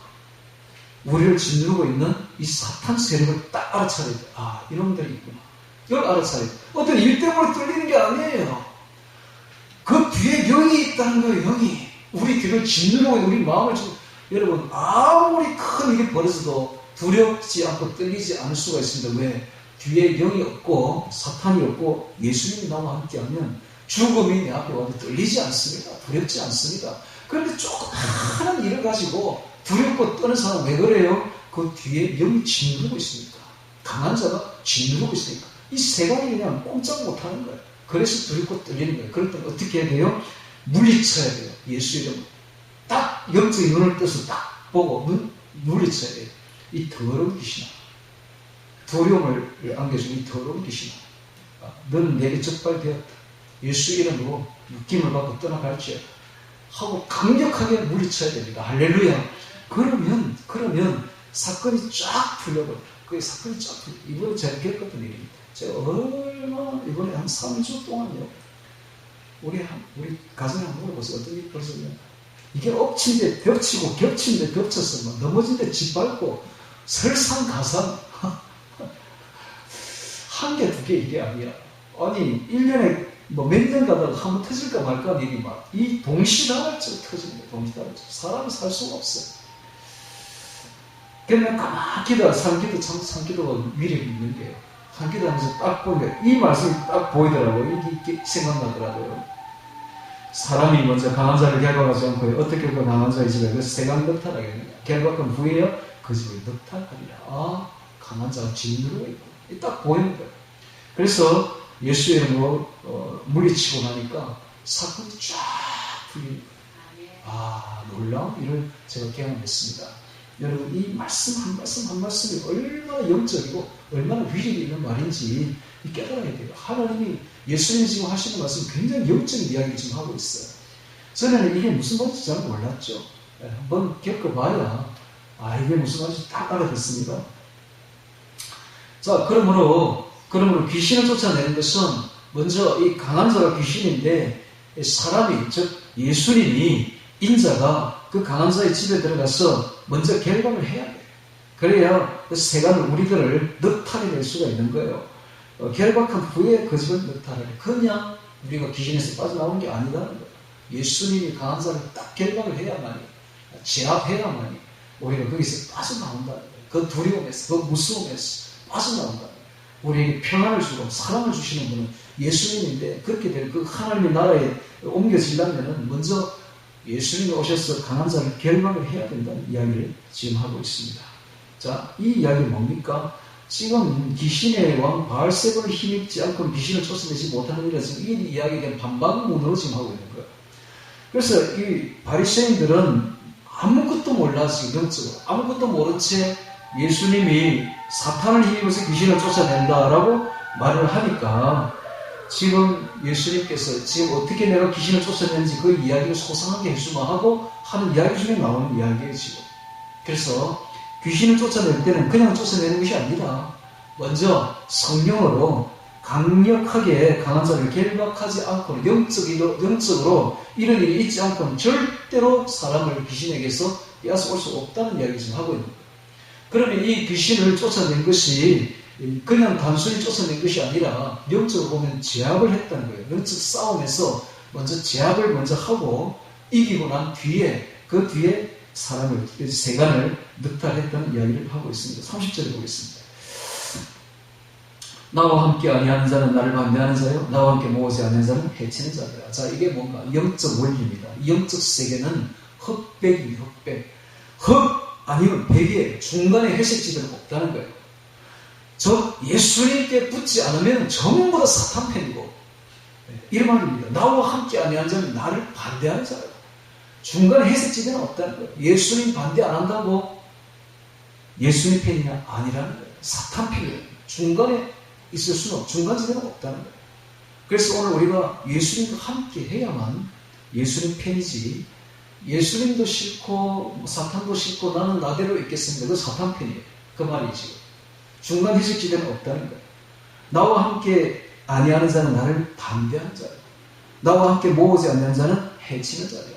우리를 짓누르고 있는 이 사탄 세력을 딱 알아차려야 돼요. 이놈들이 있구나. 이걸 알아차려야 돼요. 어떤 일 때문에 떨리는 게 아니에요. 그 뒤에 영이 있다는 거예요. 영이 우리 뒤를 짓누르고 우리 마음을 여러분, 아무리 큰 일이 벌어져도 두렵지 않고 떨리지 않을 수가 있습니다. 왜? 뒤에 영이 없고 사탄이 없고 예수님이 나와 함께하면 죽음이 내 앞에 와도 떨리지 않습니다. 두렵지 않습니다. 그런데 조그마한 일을 가지고 두렵고 떠는 사람 왜 그래요? 그 뒤에 영이 짓누르고 있으니까. 강한 자가 짓누르고 있으니까. 이 세간이 그냥 꼼짝 못하는 거예요. 그래서 두렵고 떨리는 거예요. 그럴 때 어떻게 해야 돼요? 물리쳐야 돼요. 예수 이름. 딱 영적인 눈을 떠서 딱 보고 물리쳐야 돼요. 이 더러운 귀신아, 두려움을 안겨주는 이 더러운 귀신아, 너는 내게 적발되었다. 예수 이름으로 느낌을 받고 떠나갈지어다 하고 강력하게 물리쳐야 됩니다. 할렐루야. 그러면 사건이 쫙 풀려버려. 그 사건이 쫙 풀려. 이번에 제가 겪었던 일입니다. 제가 얼마나 이번에 한 3주 동안요. 우리 가정에 한번 물어보세요. 어떤 일이 벌어졌냐. 이게 엎친 데 겹치고 겹친 데 겹쳐서 막 넘어진 데 짓밟고 설상가상 한 개, 두 개 이게 아니야. 아니 1년에 뭐 몇 년 가다가 한번 터질까 말까 하는 일이 막 이 동시다발적으로 터지는 거예요. 동시다발적으로. 사람이 살 수가 없어요. 그냥 가만히 기도하 산기도 참 산기도가 위력이 있는 게요. 산기도 하면서 딱 보면 이 말씀이 딱 보이더라고요. 이게 생각나더라고요. 사람이 먼저 강한 자를 결박하지 않고 어떻게 그 강한 자의 집에 그 세강 넉탈하겠느냐. 결박한 후에요 그 집을 넉탈하리라. 아, 강한 자가 진누르고 있고 딱 보이는 거예요. 그래서 예수 이름으로 물리치고 나니까 사건이 쫙 풀리는 거예요. 아, 놀라운 일을 제가 경험했습니다. 여러분, 이 말씀 한 말씀 한 말씀이 얼마나 영적이고 얼마나 위력이 있는 말인지 깨달아야 돼요. 하나님이 예수님이 지금 하시는 말씀 굉장히 영적인 이야기를 지금 하고 있어요. 저는 이게 무슨 말인지 잘 몰랐죠. 한번 겪어봐야 이게 무슨 말인지 딱 알아듣습니다. 자, 그러므로 귀신을 쫓아내는 것은 먼저 이 강한 자가 귀신인데 사람이, 즉 예수님이, 인자가 그 강한 자의 집에 들어가서 먼저 결박을 해야 돼요. 그래야 그 세간을, 우리들을 넉탈해낼 수가 있는 거예요. 결박한 후에 그 집을 넉탈해야 돼요. 그냥 우리가 귀신에서 빠져나오는 게 아니라는 거예요. 예수님이 강한 자를 딱 결박을 해야만이, 제압해야만이 우리가 거기서 빠져나온다는 거예요. 그 두려움에서, 그 무서움에서 빠져나온다는 거예요. 우리에게 평안을 주고 사랑을 주시는 분은 예수님인데, 그렇게 될 그 하나님의 나라에 옮겨지려면 먼저 예수님이 오셔서 강한 자를 결박을 해야 된다는 이야기를 지금 하고 있습니다. 자, 이 이야기는 뭡니까? 지금 귀신의 왕 바알세불을 힘입지 않고 귀신을 쫓아내지 못하는 일이라 지금 이 이야기에 대한 반박문으로 지금 하고 있는 거예요. 그래서 이 바리새인들은 아무것도 몰라, 지금 영적으로 아무것도 모른 채 예수님이 사탄을 힘입어서 귀신을 쫓아낸다라고 말을 하니까 지금 예수님께서 지금 어떻게 내가 귀신을 쫓아내는지 그 이야기를 소상하게 해주마 하고 하는 이야기 중에 나오는 이야기예요, 지금. 그래서 귀신을 쫓아낼 때는 그냥 쫓아내는 것이 아니라 먼저 성령으로 강력하게 강한 자를 결박하지 않고 영적으로 이런 일이 있지 않고는 절대로 사람을 귀신에게서 빼앗아 올 수 없다는 이야기를 지금 하고 있는 거예요. 그러면 이 귀신을 쫓아낸 것이 그냥 단순히 쫓아낸 것이 아니라 영적으로 보면 제압을 했다는 거예요. 영적 싸움에서 먼저 제압을 먼저 하고 이기고 난 뒤에 그 뒤에 사람을, 세간을 늑탈했다는 이야기를 하고 있습니다. 30절에 보겠습니다. 나와 함께 아니하는 자는 나를 반대하는 자요, 나와 함께 모으지 않는 자는 해치는 자들아. 자, 이게 뭔가 영적 원리입니다. 영적 세계는 흑백입니다. 흑 아니면 백이에요. 중간에 회색지대는 없다는 거예요. 저 예수님께 붙지 않으면 전부 다 사탄 편이고, 이런 말입니다. 나와 함께 아니하는 자는 나를 반대하는 자예요. 중간에 회색지대는 없다는 거예요. 예수님 반대 안 한다고 예수님 편이냐? 아니라는 거예요. 사탄 편이에요. 중간에 있을 수는 없고 중간지대는 없다는 거예요. 그래서 오늘 우리가 예수님과 함께 해야만 예수님 편이지, 예수님도 싫고 사탄도 싫고 나는 나대로 있겠습니다. 그 사탄 편이에요. 그 말이지. 중간 회색지대는 없다는 거예요. 나와 함께 아니하는 자는 나를 반대하는 자예요. 나와 함께 모으지 않는 자는 해치는 자예요.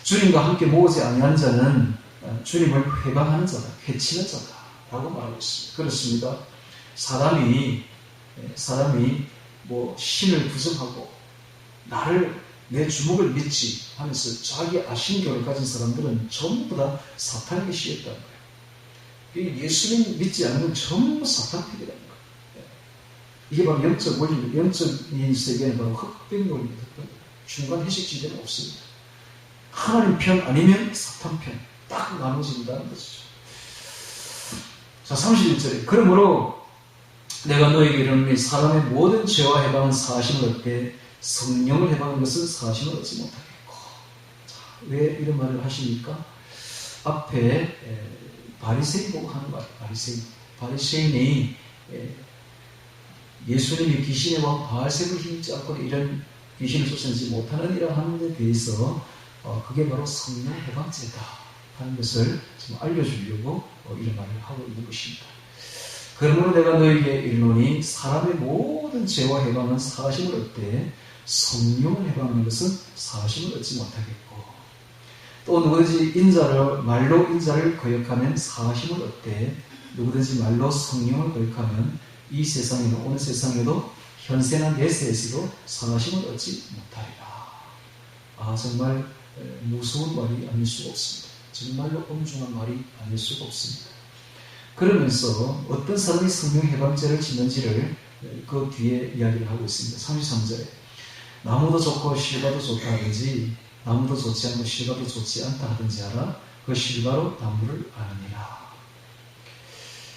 주님과 함께 모으지 아니하는 자는 주님을 회방하는 자다, 해치는 자다라고 말하고 있습니다. 그렇습니다. 사람이 뭐 신을 부정하고 나를, 내 주먹을 믿지 하면서 자기 아신교를 가진 사람들은 전부 다 사탄에게 씌였다는 거예요. 예수님 믿지 않으면 전부 사탄편이라는 거예요. 이게 바로 영적 원리입니다. 영적인 세계는 바로 흑백 논리입니다. 중간 회색지대는 없습니다. 하나님 편 아니면 사탄 편, 딱 나눠진다는 것이죠. 자, 31절에 그러므로 내가 너에게 이르노니 사람의 모든 죄와 해방은 사심을 얻되 성령을 해방하는 것은 사심을 얻지 못하겠고. 자, 왜 이런 말을 하십니까? 앞에 바리새인 보고 하는 말이에요. 바리새인이 예수님이 귀신의 왕 바알세불 힘입지 않고 이런 귀신을 쫓아내지 못하는 일을 하는 데 대해서 그게 바로 성령 해방제다 하는 것을 지금 알려주려고 이런 말을 하고 있는 것입니다. 그러므로 내가 너에게 이르노니 사람의 모든 죄와 해방은 사하심을 얻되 성령을 해방하는 것은 사하심을 얻지 못하겠고, 또 누구든지 말로 인자를 거역하면 사하심을 얻되 누구든지 말로 성령을 거역하면 이 세상에는 어느 세상에도 현세나 내세에서도 사하심을 얻지 못하리라. 정말 무서운 말이 아닐 수가 없습니다. 정말로 엄중한 말이 아닐 수가 없습니다. 그러면서 어떤 사람이 성령 해방죄를 짓는지를 그 뒤에 이야기를 하고 있습니다. 33절에 나무도 좋고 실과도 좋다 하든지 나무도 좋지 않고 실과도 좋지 않다 하든지 하라. 그 실과로 나무를 아느니라.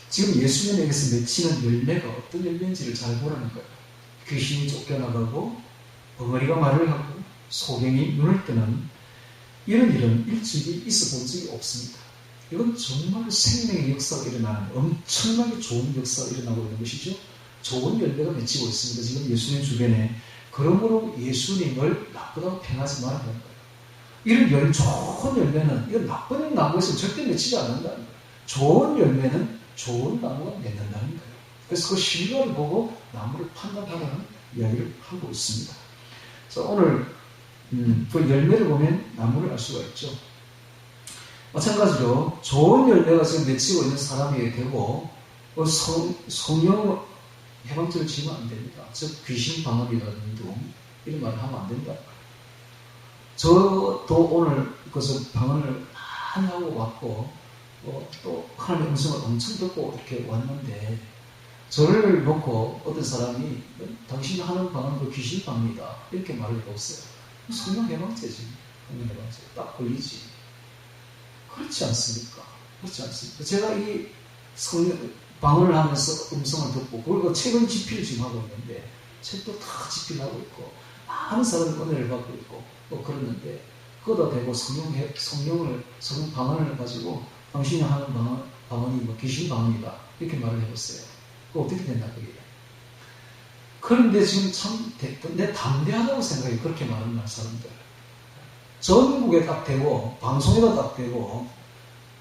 지금 예수님에게서 맺히는 열매가 어떤 열매인지를 잘 보라는 거예요. 귀신이 쫓겨나가고 벙어리가 말을 하고 소경이 눈을 뜨는 이런 일은 일찍이 있어 본 적이 없습니다. 이건 정말 생명의 역사가 일어나는 엄청나게 좋은 역사가 일어나고 있는 것이죠. 좋은 열매가 맺히고 있습니다. 지금 예수님 주변에. 그러므로 예수님을 나쁘다고 평하지 말아야 하는 거예요. 이런 좋은 열매는 이건 나쁜 나무에서 절대 맺히지 않는다는 거예요. 좋은 열매는 좋은 나무가 맺는다는 거예요. 그래서 그 실과를 보고 나무를 판단하라는 이야기를 하고 있습니다. 자, 오늘 그 열매를 보면 나무를 알 수가 있죠. 마찬가지로 좋은 열매가 지금 맺히고 있는 사람에게 되고 성령 해방죄를 지으면 안 됩니다. 즉 귀신 방언이라든지 이런 말을 하면 안 된다. 저도 오늘 그것을 방언을 많이 하고 왔고 또 하나님의 음성을 엄청 듣고 이렇게 왔는데 저를 놓고 어떤 사람이 당신이 하는 방언도 귀신 방언이다 이렇게 말을 해봤어요. 성령 해방죄지. 성령 해방죄 딱 걸리지. 그렇지 않습니까? 그렇지 않습니까? 제가 이 성령 방언을 하면서 음성을 듣고 그리고 책은 집필을 지금 하고 있는데 책도 다 집필하고 있고 많은 사람이 은혜를 받고 있고 또 그러는데 그거다 대고 성령 방언을 가지고 당신이 하는 방언이 뭐 귀신 방언이다 이렇게 말을 해봤어요. 그거 어떻게 된다 그게. 그런데 지금 참 내 담대하다고 생각해요. 그렇게 말하는 사람들. 전국에 딱 되고 방송에다 딱 되고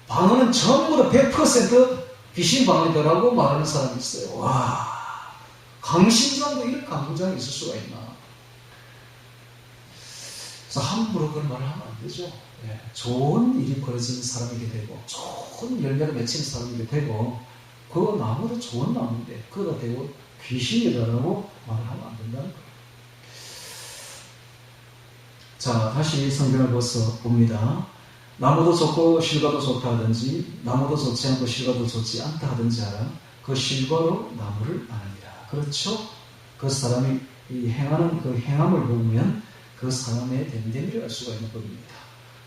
방언은 전부 다 100% 귀신 방언이다라고 말하는 사람이 있어요. 와, 강심장도 이렇게 강심장이 있을 수가 있나. 그래서 함부로 그런 말을 하면 안 되죠. 예, 좋은 일이 벌어지는 사람에게 되고 좋은 열매가 맺히는 사람에게 되고 그 나무도 좋은 나무인데 그거다 되고 귀신이다라고 말을 하면 안 된다는 거예요. 자, 다시 성경을 벌써 봅니다. 나무도 좋고 실과도 좋다 하든지 나무도 좋지 않고 실과도 좋지 않다 하든지 하라. 그 실과로 나무를 아느니라. 그렇죠? 그 사람이 행하는 그 행함을 보면 그 사람의 됨됨이를 알 수가 있는 법입니다.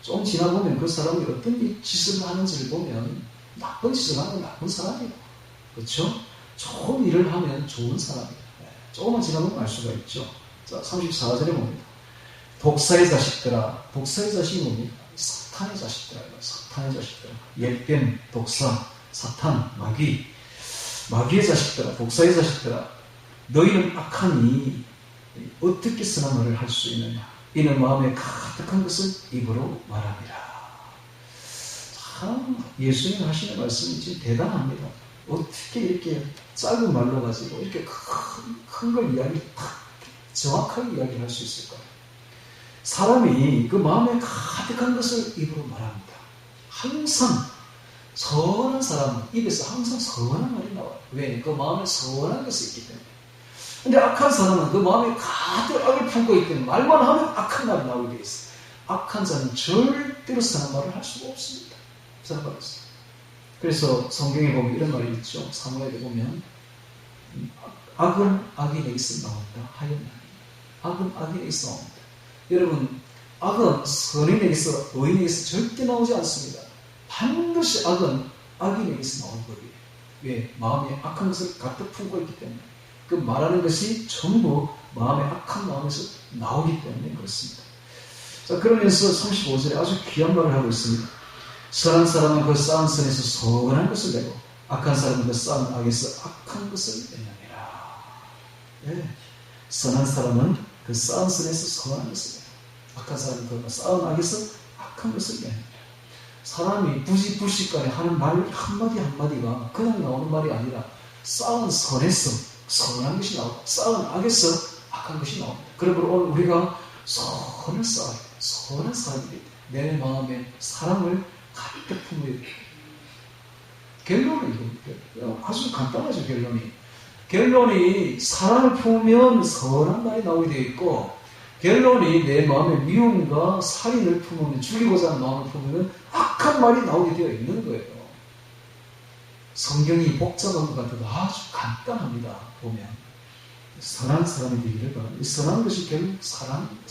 좀 지나보면 그 사람이 어떤 짓을 하는지를 보면 나쁜 짓을 하는 나쁜 사람이다. 그렇죠? 좋은 일을 하면 좋은 사람이다. 조금만 지나보면 알 수가 있죠. 자, 34절에 봅니다. 독사의 자식들아. 독사의 자식이 뭡니까? 사탄의 자식들아. 사탄의 자식들아. 옛뱀, 독사, 사탄, 마귀의 자식들아. 독사의 자식들아. 너희는 악하니 어떻게 선한 말을 할 수 있느냐. 이는 마음에 가득한 것을 입으로 말합니다. 참 예수님 하시는 말씀이 진짜 대단합니다. 어떻게 이렇게 짧은 말로 가지고 이렇게 큰 걸 정확하게 이야기를 할 수 있을까요? 사람이 그 마음에 가득한 것을 입으로 말합니다. 항상 선한 사람은 입에서 항상 선한 말이 나와요. 왜? 그 마음에 선한 것이 있기 때문에. 근데 악한 사람은 그 마음에 가득 악을 품고 있기 때문에 말만 하면 악한 말이 나오게 돼 있어요. 악한 자는 절대로 선한 말을 할 수가 없습니다. 선한 말을 했어요. 그래서 성경에 보면 이런 말이 있죠. 사무엘에 보면 악은 악인에게서 나온다 하였나니. 악은 악인에게서 나온다. 여러분, 악은 선인에게서 의인에게서 절대 나오지 않습니다. 반드시 악은 악인에게서 나오는 법이에요. 왜? 마음에 악한 것을 가득 품고 있기 때문에. 그 말하는 것이 전부 마음의 악한 마음에서 나오기 때문에 그렇습니다. 자, 그러면서 35절에 아주 귀한 말을 하고 있습니다. 선한 사람은 그 쌓은 선에서 선한 것을 내고 악한 사람은 그 쌓은 악에서 악한 것을 내느니라. 네. 선한 사람은 그 쌓은 선에서 선한 것을 내고 악한 사람은 그 쌓은 악에서 악한 것을 내느니라. 사람이 부시간에 하는 말 한마디 한마디가 그냥 나오는 말이 아니라 쌓은 선에서 선한 것이 나오고 쌓은 악에서 악한 것이 나옵니다. 그러므로 오늘 우리가 선을 쌓아야 돼요. 선한 사람들이 내 마음에 사랑을 가득 품어야 돼요. 결론은 이겁니다. 아주 간단하죠. 결론이 사랑을 품으면 선한 말이 나오게 되어 있고, 결론이 내 마음에 미움과 살인을 품으면, 죽이고자 하는 마음을 품으면 악한 말이 나오게 되어 있는 거예요. 성경이 복잡한 것 같아도 아주 간단합니다. 보면 선한 사람이 되기를 바랍니다. 이 선한 것이 결국 사랑입니다.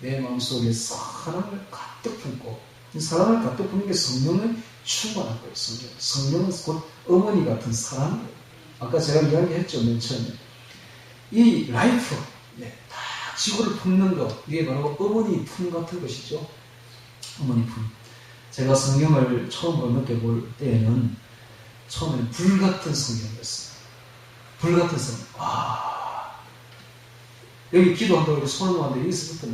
내 마음속에 사랑을 가득 품고, 이 사랑을 가득 품는 게 성령의 충만한 거예요. 성령은 곧 어머니 같은 사랑이에요. 아까 제가 이야기했죠. 맨 처음에 이 라이프, 다 지구를 품는 것, 이게 바로 어머니 품 같은 것이죠. 어머니 품. 제가 성경을 처음으로 느껴볼 때에는 처음에는 불같은 성경이었어요. 불같은 성경. 여기 기도한다고 해서 손을 모았는데 여기서부터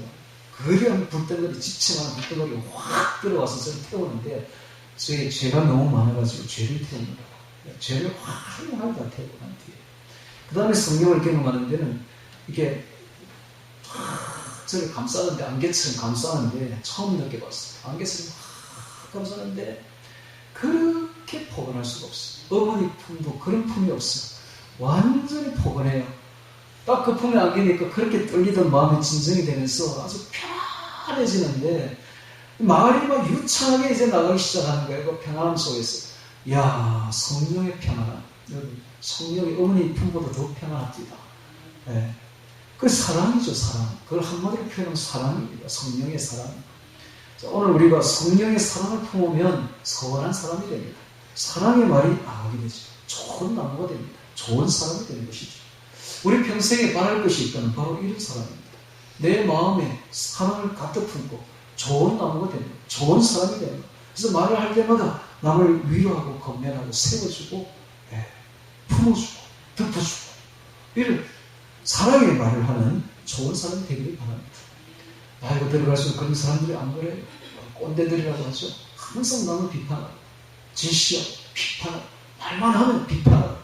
거대한 불덩어리, 지층하는 불덩어리가 확 들어와서 저를 태우는데, 죄가 너무 많아가지고 죄를 태우는 거예요. 죄를 활용하게 다 태우고 난 뒤에. 그 다음에 성경을 경험하는 데는 이게 저를 감싸는데, 안개처럼 감싸는데 처음 느껴봤어요. 안개처럼 확 감싸는데 그렇게 포근할 수가 없어요. 어머니 품도 그런 품이 없어요. 완전히 포근해요. 딱 그 품에 안기니까 그렇게 떨리던 마음이 진정이 되면서 아주 편안해지는데, 마을이 막 유창하게 이제 나가기 시작하는 거예요. 그 편안함 속에서. 이야, 성령의 편안함. 여러분, 성령의 어머니 품보다 더 편안합니다. 네. 그 사랑이죠, 사랑. 그걸 한마디로 표현하면 사랑입니다. 성령의 사랑. 자, 오늘 우리가 성령의 사랑을 품으면 선한 사람이 됩니다. 사랑의 말이 나오게 되죠. 좋은 나무가 됩니다. 좋은 사람이 되는 것이죠. 우리 평생에 바랄 것이 있다면 바로 이런 사람입니다. 내 마음에 사랑을 가득 품고 좋은 나무가 됩니다. 좋은 사람이 됩니다. 그래서 말을 할 때마다 남을 위로하고 건면하고 세워주고, 품어주고 덮어주고, 이런 사랑의 말을 하는 좋은 사람이 되기를 바랍니다. 나이가 들어갈수록 그런 사람들이 안 그래요. 꼰대들이라고 하죠. 항상 남을 비판하고 질시하고 비판하고, 말만 하면 비판하고.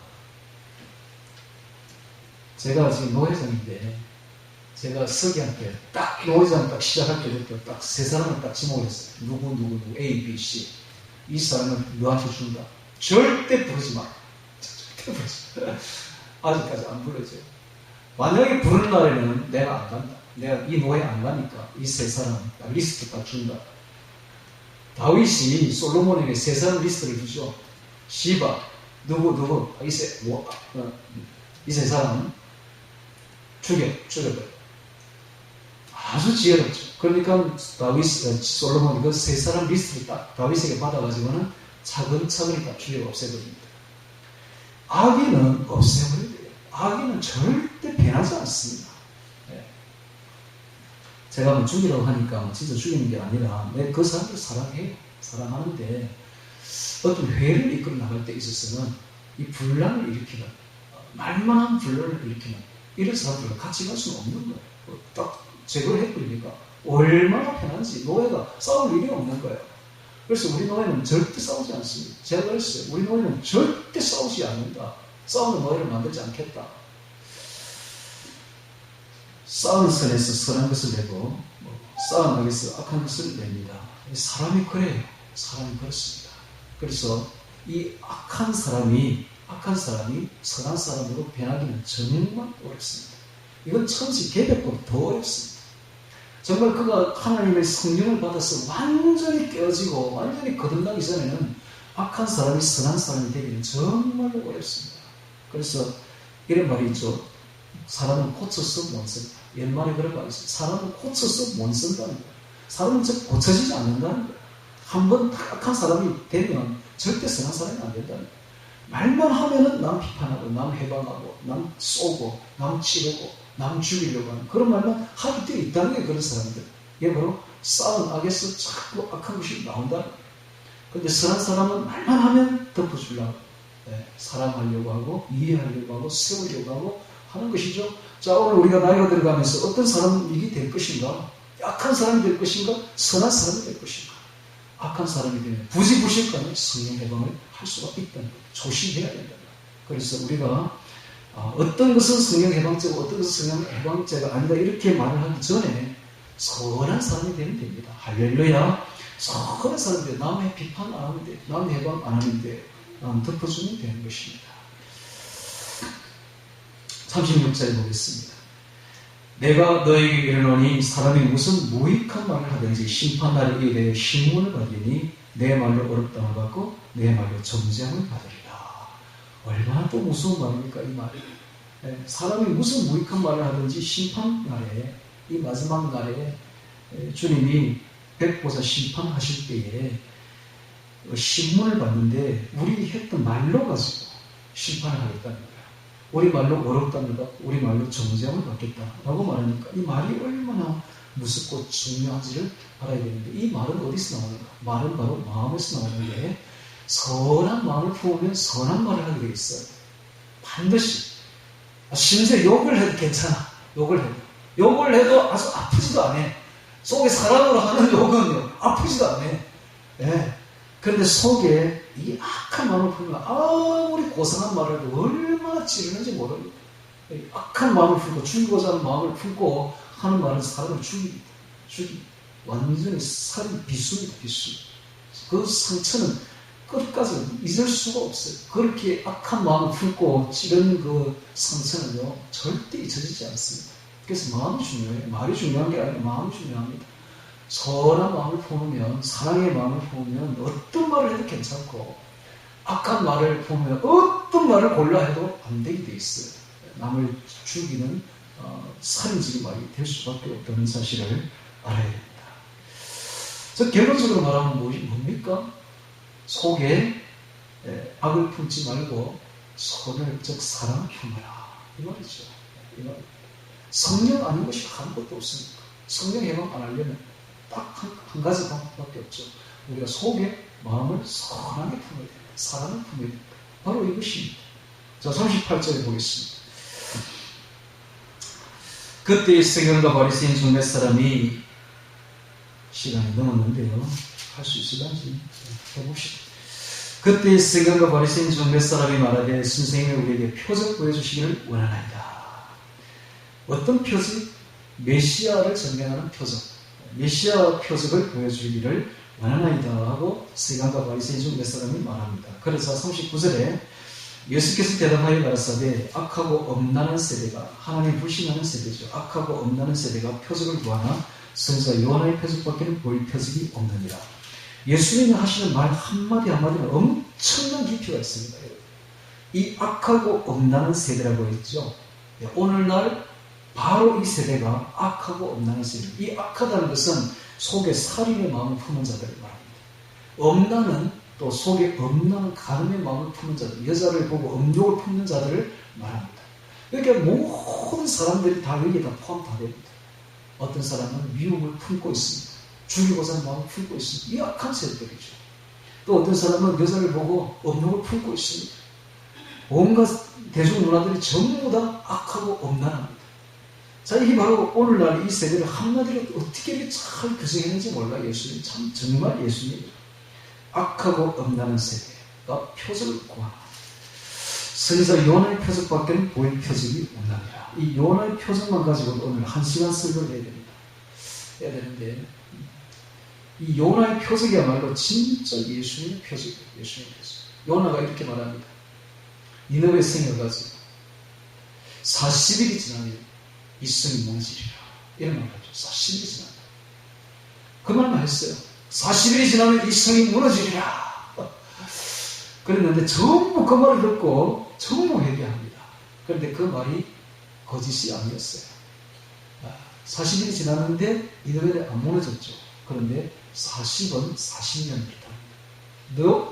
제가 지금 노회장인데, 제가 서기한테 딱 노회장 딱 시작할 때부터 딱 세 사람을 딱 지목을 했어요. 누구 A, B, C. 이 사람은 너한테 준다. 절대 부르지 마. 절대 부르지 마. 아직까지 안 불러줘요. 만약에 부르는 날에는 내가 안 간다. 내가 이 노회 안 가니까 이 세 사람 딱 리스트 딱 준다. 다윗이 솔로몬에게 세 사람 리스트를 주죠. 시바, 누구, 이 세 사람은 죽여버려. 아주 지혜롭죠. 그러니까 솔로몬이 그 세 사람 리스트를 딱 다윗에게 받아가지고는 차근차근히 다 죽여 없애버립니다. 악인은 없애버려야 돼요. 악인은 절대 변하지 않습니다. 제가 뭐 죽이라고 하니까 진짜 죽이는 게 아니라 그 사람을 사랑해요. 사랑하는데 어떤 회를 이끌어 나갈 때 있어서는 이 분란을 일으키는, 말만 한 분란을 일으키는 이런 사람들과 같이 갈 수는 없는 거예요. 딱 제거를 해버리니까 얼마나 편한지 노예가 싸울 일이 없는 거예요. 그래서 우리 노예는 절대 싸우지 않습니다. 제가 그랬어요. 우리 노예는 절대 싸우지 않는다. 싸우는 노예를 만들지 않겠다. 싸운 선에서 선한 것을 내고 싸운 악에서 악한 것을 냅니다. 사람이 그래요. 사람이 그렇습니다. 그래서 이 악한 사람이 선한 사람으로 변하기는 정말 어렵습니다. 이건 천지 개벽보다 더 어렵습니다. 정말 그가 하나님의 성령을 받아서 완전히 깨어지고 완전히 거듭나기 전에는 악한 사람이 선한 사람이 되기는 정말로 어렵습니다. 그래서 이런 말이 있죠. 사람은 고쳐서 못 쓴다. 옛말에 그런 말이 있어요. 사람은 고쳐서 못 쓴다는 거예요. 사람은 고쳐지지 않는다는 거예요. 한번 악한 사람이 되면 절대 선한 사람이 안 된다는 거예요. 말만 하면은 남 비판하고 남 해방하고 남 쏘고 남 치려고 남 죽이려고 하는 그런 말만 하기 때문에 있다는 게 그런 사람들. 이게 바로 쌓은 악에서 자꾸 악한 것이 나온다. 그런데 선한 사람은 말만 하면 덮어주려고, 사랑하려고 하고, 이해하려고 하고, 세우려고 하고 하는 것이죠. 자, 오늘 우리가 나이가 들어가면서 어떤 사람이 될 것인가? 악한 사람이 될 것인가? 선한 사람이 될 것인가? 악한 사람이 되면 부지부식간에 성령 해방을 할 수가 있다는 것. 조심해야 된다. 그래서 우리가 어떤 것은 성령 해방죄고 어떤 것은 성령 해방죄가 아니다 이렇게 말을 하기 전에 선한 사람이 되면 됩니다. 할렐루야. 선한 사람이 돼. 남의 비판 안 하면 돼. 남의 해방 안 하면 돼. 덮어주면 되는 것입니다. 36절에 보겠습니다. 내가 너에게 이르노니 사람이 무슨 무익한 말을 하든지 심판날에 대해 신문을 받으니 내 말로 어렵다함을 받고 내 말로 정죄함을 받으리라. 얼마나 또 무서운 말입니까 이 말이. 사람이 무슨 무익한 말을 하든지 심판날에, 이 마지막 날에 주님이 백보자 심판하실 때에 신문을 받는데 우리 했던 말로 가지고 심판을 하겠다는 거예요. 우리 말로 어렵답니다. 우리 말로 정죄함을 받겠다라고 말하니까 이 말이 얼마나 무섭고 중요한지를 알아야 되는데, 이 말은 어디서 나오는가? 말은 바로 마음에서 나오는데, 선한 마음을 품으면 선한 말을 하게 되어 있어요. 반드시. 심지어 욕을 해도 괜찮아. 욕을 해도 아주 아프지도 않아. 속에 사랑으로 하는 욕은요, 아프지도 않아. 그런데 속에 이 악한 마음을 품으면 아무리 고상한 말을 해도 얼마나 찌르는지 모릅니다. 악한 마음을 품고 죽이고자 하는 마음을 품고 하는 말은 사람을 죽입니다. 완전히 살인 비수입니다. 비수. 그 상처는 끝까지 잊을 수가 없어요. 그렇게 악한 마음을 품고 찌르는 그 상처는요, 절대 잊혀지지 않습니다. 그래서 마음이 중요해요. 말이 중요한 게 아니라 마음이 중요합니다. 선한 마음을 품으면, 사랑의 마음을 품으면 어떤 말을 해도 괜찮고, 악한 말을 품으면 어떤 말을 골라 해도 안 되게 돼 있어요. 남을 죽이는 살인적인 말이 될 수밖에 없다는 사실을 알아야 됩니다. 저 결론적으로 말하면 뭡니까? 속에 악을 품지 말고 선을, 즉 사랑을 품어라. 이 말이죠. 이 말. 성령 아닌 것이 아무것도 없습니다. 성령 해방 안 하려면 딱 한 가지 방법밖에 없죠. 우리가 속에 마음을 선하게 품어야 됩니다. 사랑을 품어야 됩니다. 바로 이것입니다. 자, 38절에 보겠습니다. 그때 세경과 바리새인 중 몇 사람이, 시간이 넘었는데요, 할 수 있을런지 해봅시다. 그때 세경과 바리새인 중 몇 사람이 말하되 선생님이 우리에게 표적 보여주시기를 원하나이다. 어떤 표적? 메시아를 전명하는 표적, 메시아 표적을 보여주기를 원하나이다 하고 세간과 바리새인 중 몇 사람이 말합니다. 그래서 39절에 예수께서 대답하여 가라사대 악하고 엄난한 세대가, 하나님 불신하는 세대죠. 악하고 엄난한 세대가 표적을 구하나 선지자 요한의 표적밖에는 보일 표적이 없느니라. 예수님이 하시는 말 한마디 한마디는 엄청난 깊이가 있습니다. 이 악하고 엄난한 세대라고 했죠. 오늘날 바로 이 세대가 악하고 엄난한 세대. 이 악하다는 것은 속에 살인의 마음을 품은 자들을 말합니다. 엄난은 또 속에 엄난한 간음의 마음을 품는 자들, 여자를 보고 음욕을 품는 자들을 말합니다. 그러니까 모든 사람들이 다 여기에 다 포함 됩니다. 어떤 사람은 미움을 품고 있습니다. 죽이고자 하는 마음을 품고 있습니다. 이 악한 세대들이죠. 또 어떤 사람은 여자를 보고 음욕을 품고 있습니다. 온갖 대중문화들이 전부 다 악하고 엄난합니다. 자, 이 바로 오늘날 이 세대를 한마디로 어떻게 이렇게 잘 규정했는지 몰라요. 예수님. 참, 정말 예수님. 악하고 엄난한 세대가 표적을 구하나. 선지자 요나의 표적밖에는 보일 표적이 없느니라. 이 요나의 표적만 가지고 오늘 1시간 설교를 해야 됩니다. 해야 되는데, 이 요나의 표적이야말로 진짜 예수님의 표적이에요. 예수님의 표적. 요나가 이렇게 말합니다. 니느웨 성을 가지고 40일이 지나면 이 성이 무너지리라. 이런 말을 하죠. 40일이 지나면. 그 말만 했어요. 40일이 지나면 이 성이 무너지리라. 그랬는데 전부 그 말을 듣고 전부 회개합니다. 그런데 그 말이 거짓이 아니었어요. 40일이 지났는데 이들은 안 무너졌죠. 그런데 40은 40년이다.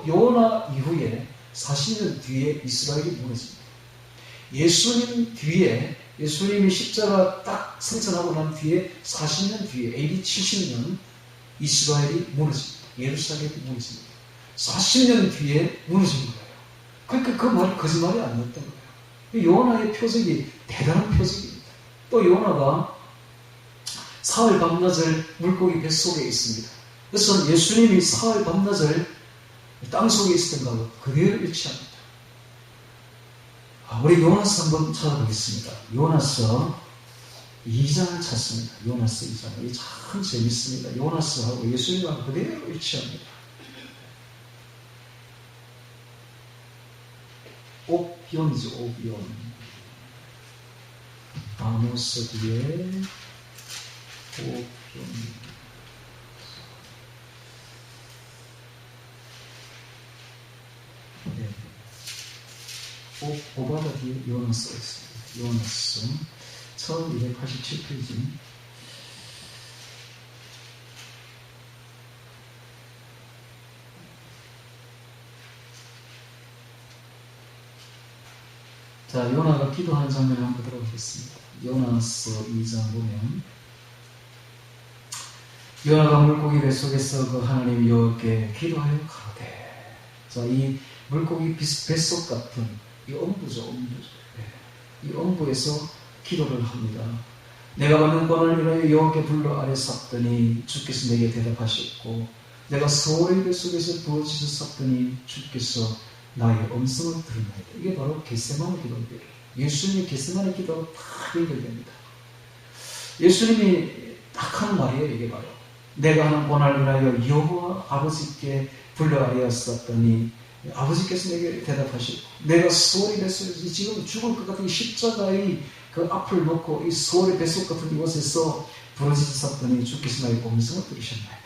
요나 이후에 40년 뒤에 이스라엘이 무너집니다. 예수님 뒤에, 예수님이 십자가 딱 승천하고 난 뒤에 40년 뒤에 AD 70년 이스라엘이 무너집니다. 예루살렘이 무너집니다. 40년 뒤에 무너진 거예요. 그러니까 그 말이 거짓말이 아니었던 거예요. 요나의 표적이 대단한 표적입니다. 또 요나가 사흘 밤낮을 물고기 뱃속에 있습니다. 그래서 예수님이 사흘 밤낮을 땅속에 있었던 것하고 그대로 일치합니다. 우리 요나서 한번 찾아보겠습니다. 요나서 2장을 찾습니다. 요나서 2장. 이게 참 재밌습니다. 요나서하고 예수님하고 그대로 일치합니다. 옥변이죠, 옥변. 아모스 뒤에 옥변. 네. 오바다 뒤에 요나서 있습니다. 요나서 1287페이지. 자, 요나가 기도하는 장면을 한번 보도록 하겠습니다. 요나서 2장 보면 요나가 물고기 뱃속에서 그 하나님 여호와께 기도하여 가로되. 자, 이 물고기 뱃속 같은 이 엄부죠, 엄부죠. 이 엄부에서 기도를 합니다. 내가 받는 권을 인하여 여호와께 불러 아래 샀더니 주께서 내게 대답하셨고, 내가 소울의 뱃속에서 부어지서 샀더니 주께서 나의 음성을 들으나이다. 이게 바로 겟세마네 기도인데, 예수님의 겟세마네 기도가 다 연결됩니다. 예수님이 딱 하는 말이에요. 이게 바로 내가 하는 권한을 인하여 여호와 아버지께 불러 아뢰었었더니 아버지께서 내게 대답하시고, 내가 소울의 뱃속에서 지금 죽을 것 같은 십자가의 그 앞을 놓고 이 소울의 뱃속 같은 이곳에서 부러지서 샀더니 주께서 나의 음성을 들으셨나이다.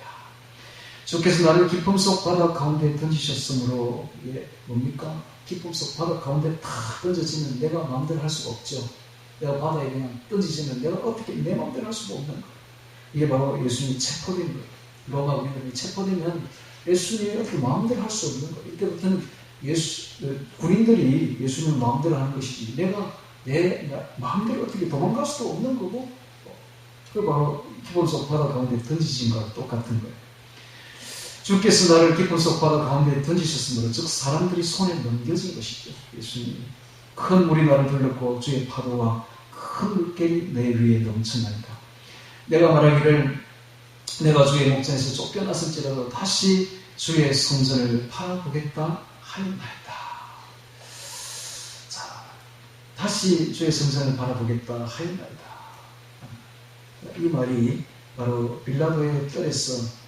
주께서 나를 기쁨 속 바다 가운데 던지셨으므로, 이게 뭡니까? 기쁨 속 바다 가운데 탁 던져지면 내가 마음대로 할 수가 없죠. 내가 바다에 그냥 던지지면 내가 어떻게 내 마음대로 할 수가 없는 거예요. 이게 바로 예수님이 체포된 거예요. 로마 군인들이 체포되면 예수님이 어떻게 마음대로 할 수 없는 거예요. 이때부터는 군인들이 예수님을 마음대로 하는 것이지, 내가 내 마음대로 어떻게 도망갈 수도 없는 거고, 그 바로 기쁨 속 바다 가운데 던지진 거랑 똑같은 거예요. 주께서 나를 기쁨 속 바다 가운데 던지셨으므로, 즉 사람들이 손에 넘겨진 것이죠. 예수님이 큰 물이 나를 둘렀고 주의 파도와 큰 물결이 내 위에 넘쳐나니까 내가 말하기를 내가 주의 목전에서 쫓겨났을지라도 다시 주의 성전을 바라보겠다 하였나이다. 자, 다시 주의 성전을 바라보겠다 하였나이다. 이 말이 바로 빌라도의 뜰에서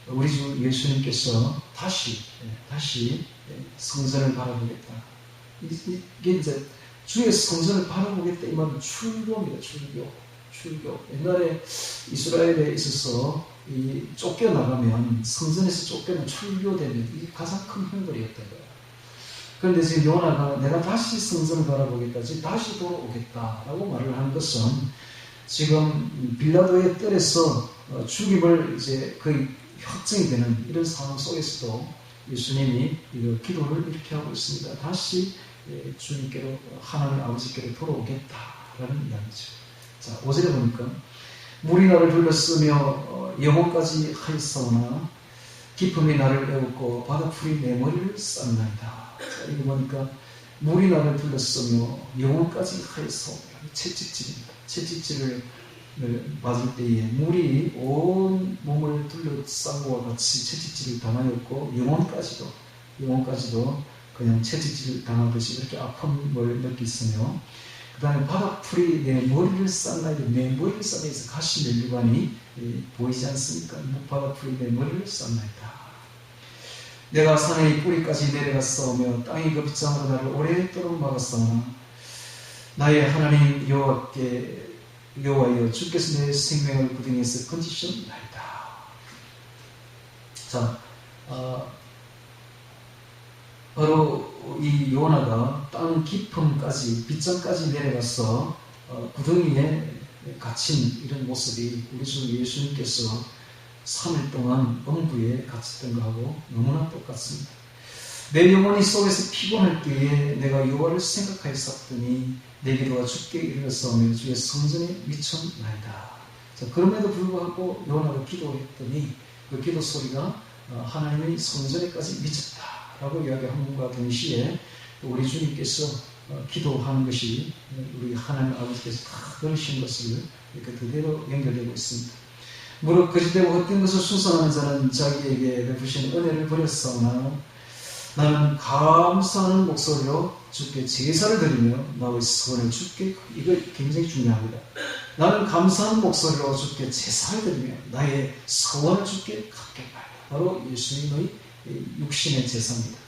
우리 주 예수님께서 다시 성전을 바라보겠다. 이게 이제 주의 성전을 바라보겠다. 이 말은 출교입니다. 출교. 옛날에 이스라엘에 있어서 이 쫓겨나가면, 성전에서 쫓겨나 출교되면 이게 가장 큰 형벌이었던 거예요. 그런데 지금 요나가 내가 다시 성전을 바라보겠다, 즉 다시 돌아오겠다라고 말을 하는 것은, 지금 빌라도의 뜰에서 죽임을 이제 거의 확정이 되는 이런 상황 속에서도 예수님이 기도를 이렇게 하고 있습니다. 다시 주님께로, 하나님 아버지께로 돌아오겠다라는 이야기죠. 자, 5절에 보니까 물이 나를 둘렀으며 영혼까지 하였사오나 기쁨이 나를 애웠고 바다풀이 내 머리를 쌌나이다. 자, 이거 보니까 물이 나를 둘렀으며 영혼까지 하였사오나, 채찍질입니다. 채찍질을 맞을 때에 물이 온 몸을 둘러싼 것과 같이 채찍질을 당하였고, 영혼까지도 그냥 채찍질을 당하듯이 이렇게 아픔을 느끼으며, 그 다음에 바닥풀이 내 머리를 쌌나이다. 내 머리를 쌌나이다. 가시 멜류관이 보이지 않습니까? 바닥풀이 내 머리를 쌌나이다. 내가 산의 뿌리까지 내려갔사오며 땅이 그 빗장으로 나를 오랫도록 막았사오나 나의 하나님 여호와여, 주께서 내 생명을 구덩이에서 건지셨나이다. 자, 바로 이 요나가 땅 깊음까지, 빗장까지 내려가서 구덩이에 갇힌 이런 모습이 우리 주 예수님께서 3일 동안 엄부에 갇혔던 것하고 너무나 똑같습니다. 내 영혼이 속에서 피곤할 때에 내가 여호와를 생각하였었더니 내 기도가 주께 이르렀사오며 주의 성전에 미쳤나이다. 자, 그럼에도 불구하고 요나가 기도했더니 그 기도 소리가 하나님의 성전에까지 미쳤다라고 이야기함과 동시에 우리 주님께서 기도하는 것이 우리 하나님 아버지께서 다 들으신 것을 이렇게 그대로 연결되고 있습니다. 무릇 거짓되고 헛된 것을 숭상하는 자는 자기에게 베푸신 은혜를 버렸사오나 나는 감사하는 목소리로 주께 제사를 드리며 나의 소원을 주께, 이거 굉장히 중요합니다. 나는 감사하는 목소리로 주께 제사를 드리며 나의 소원을 주께 갚겠다. 바로 예수님의 육신의 제사입니다.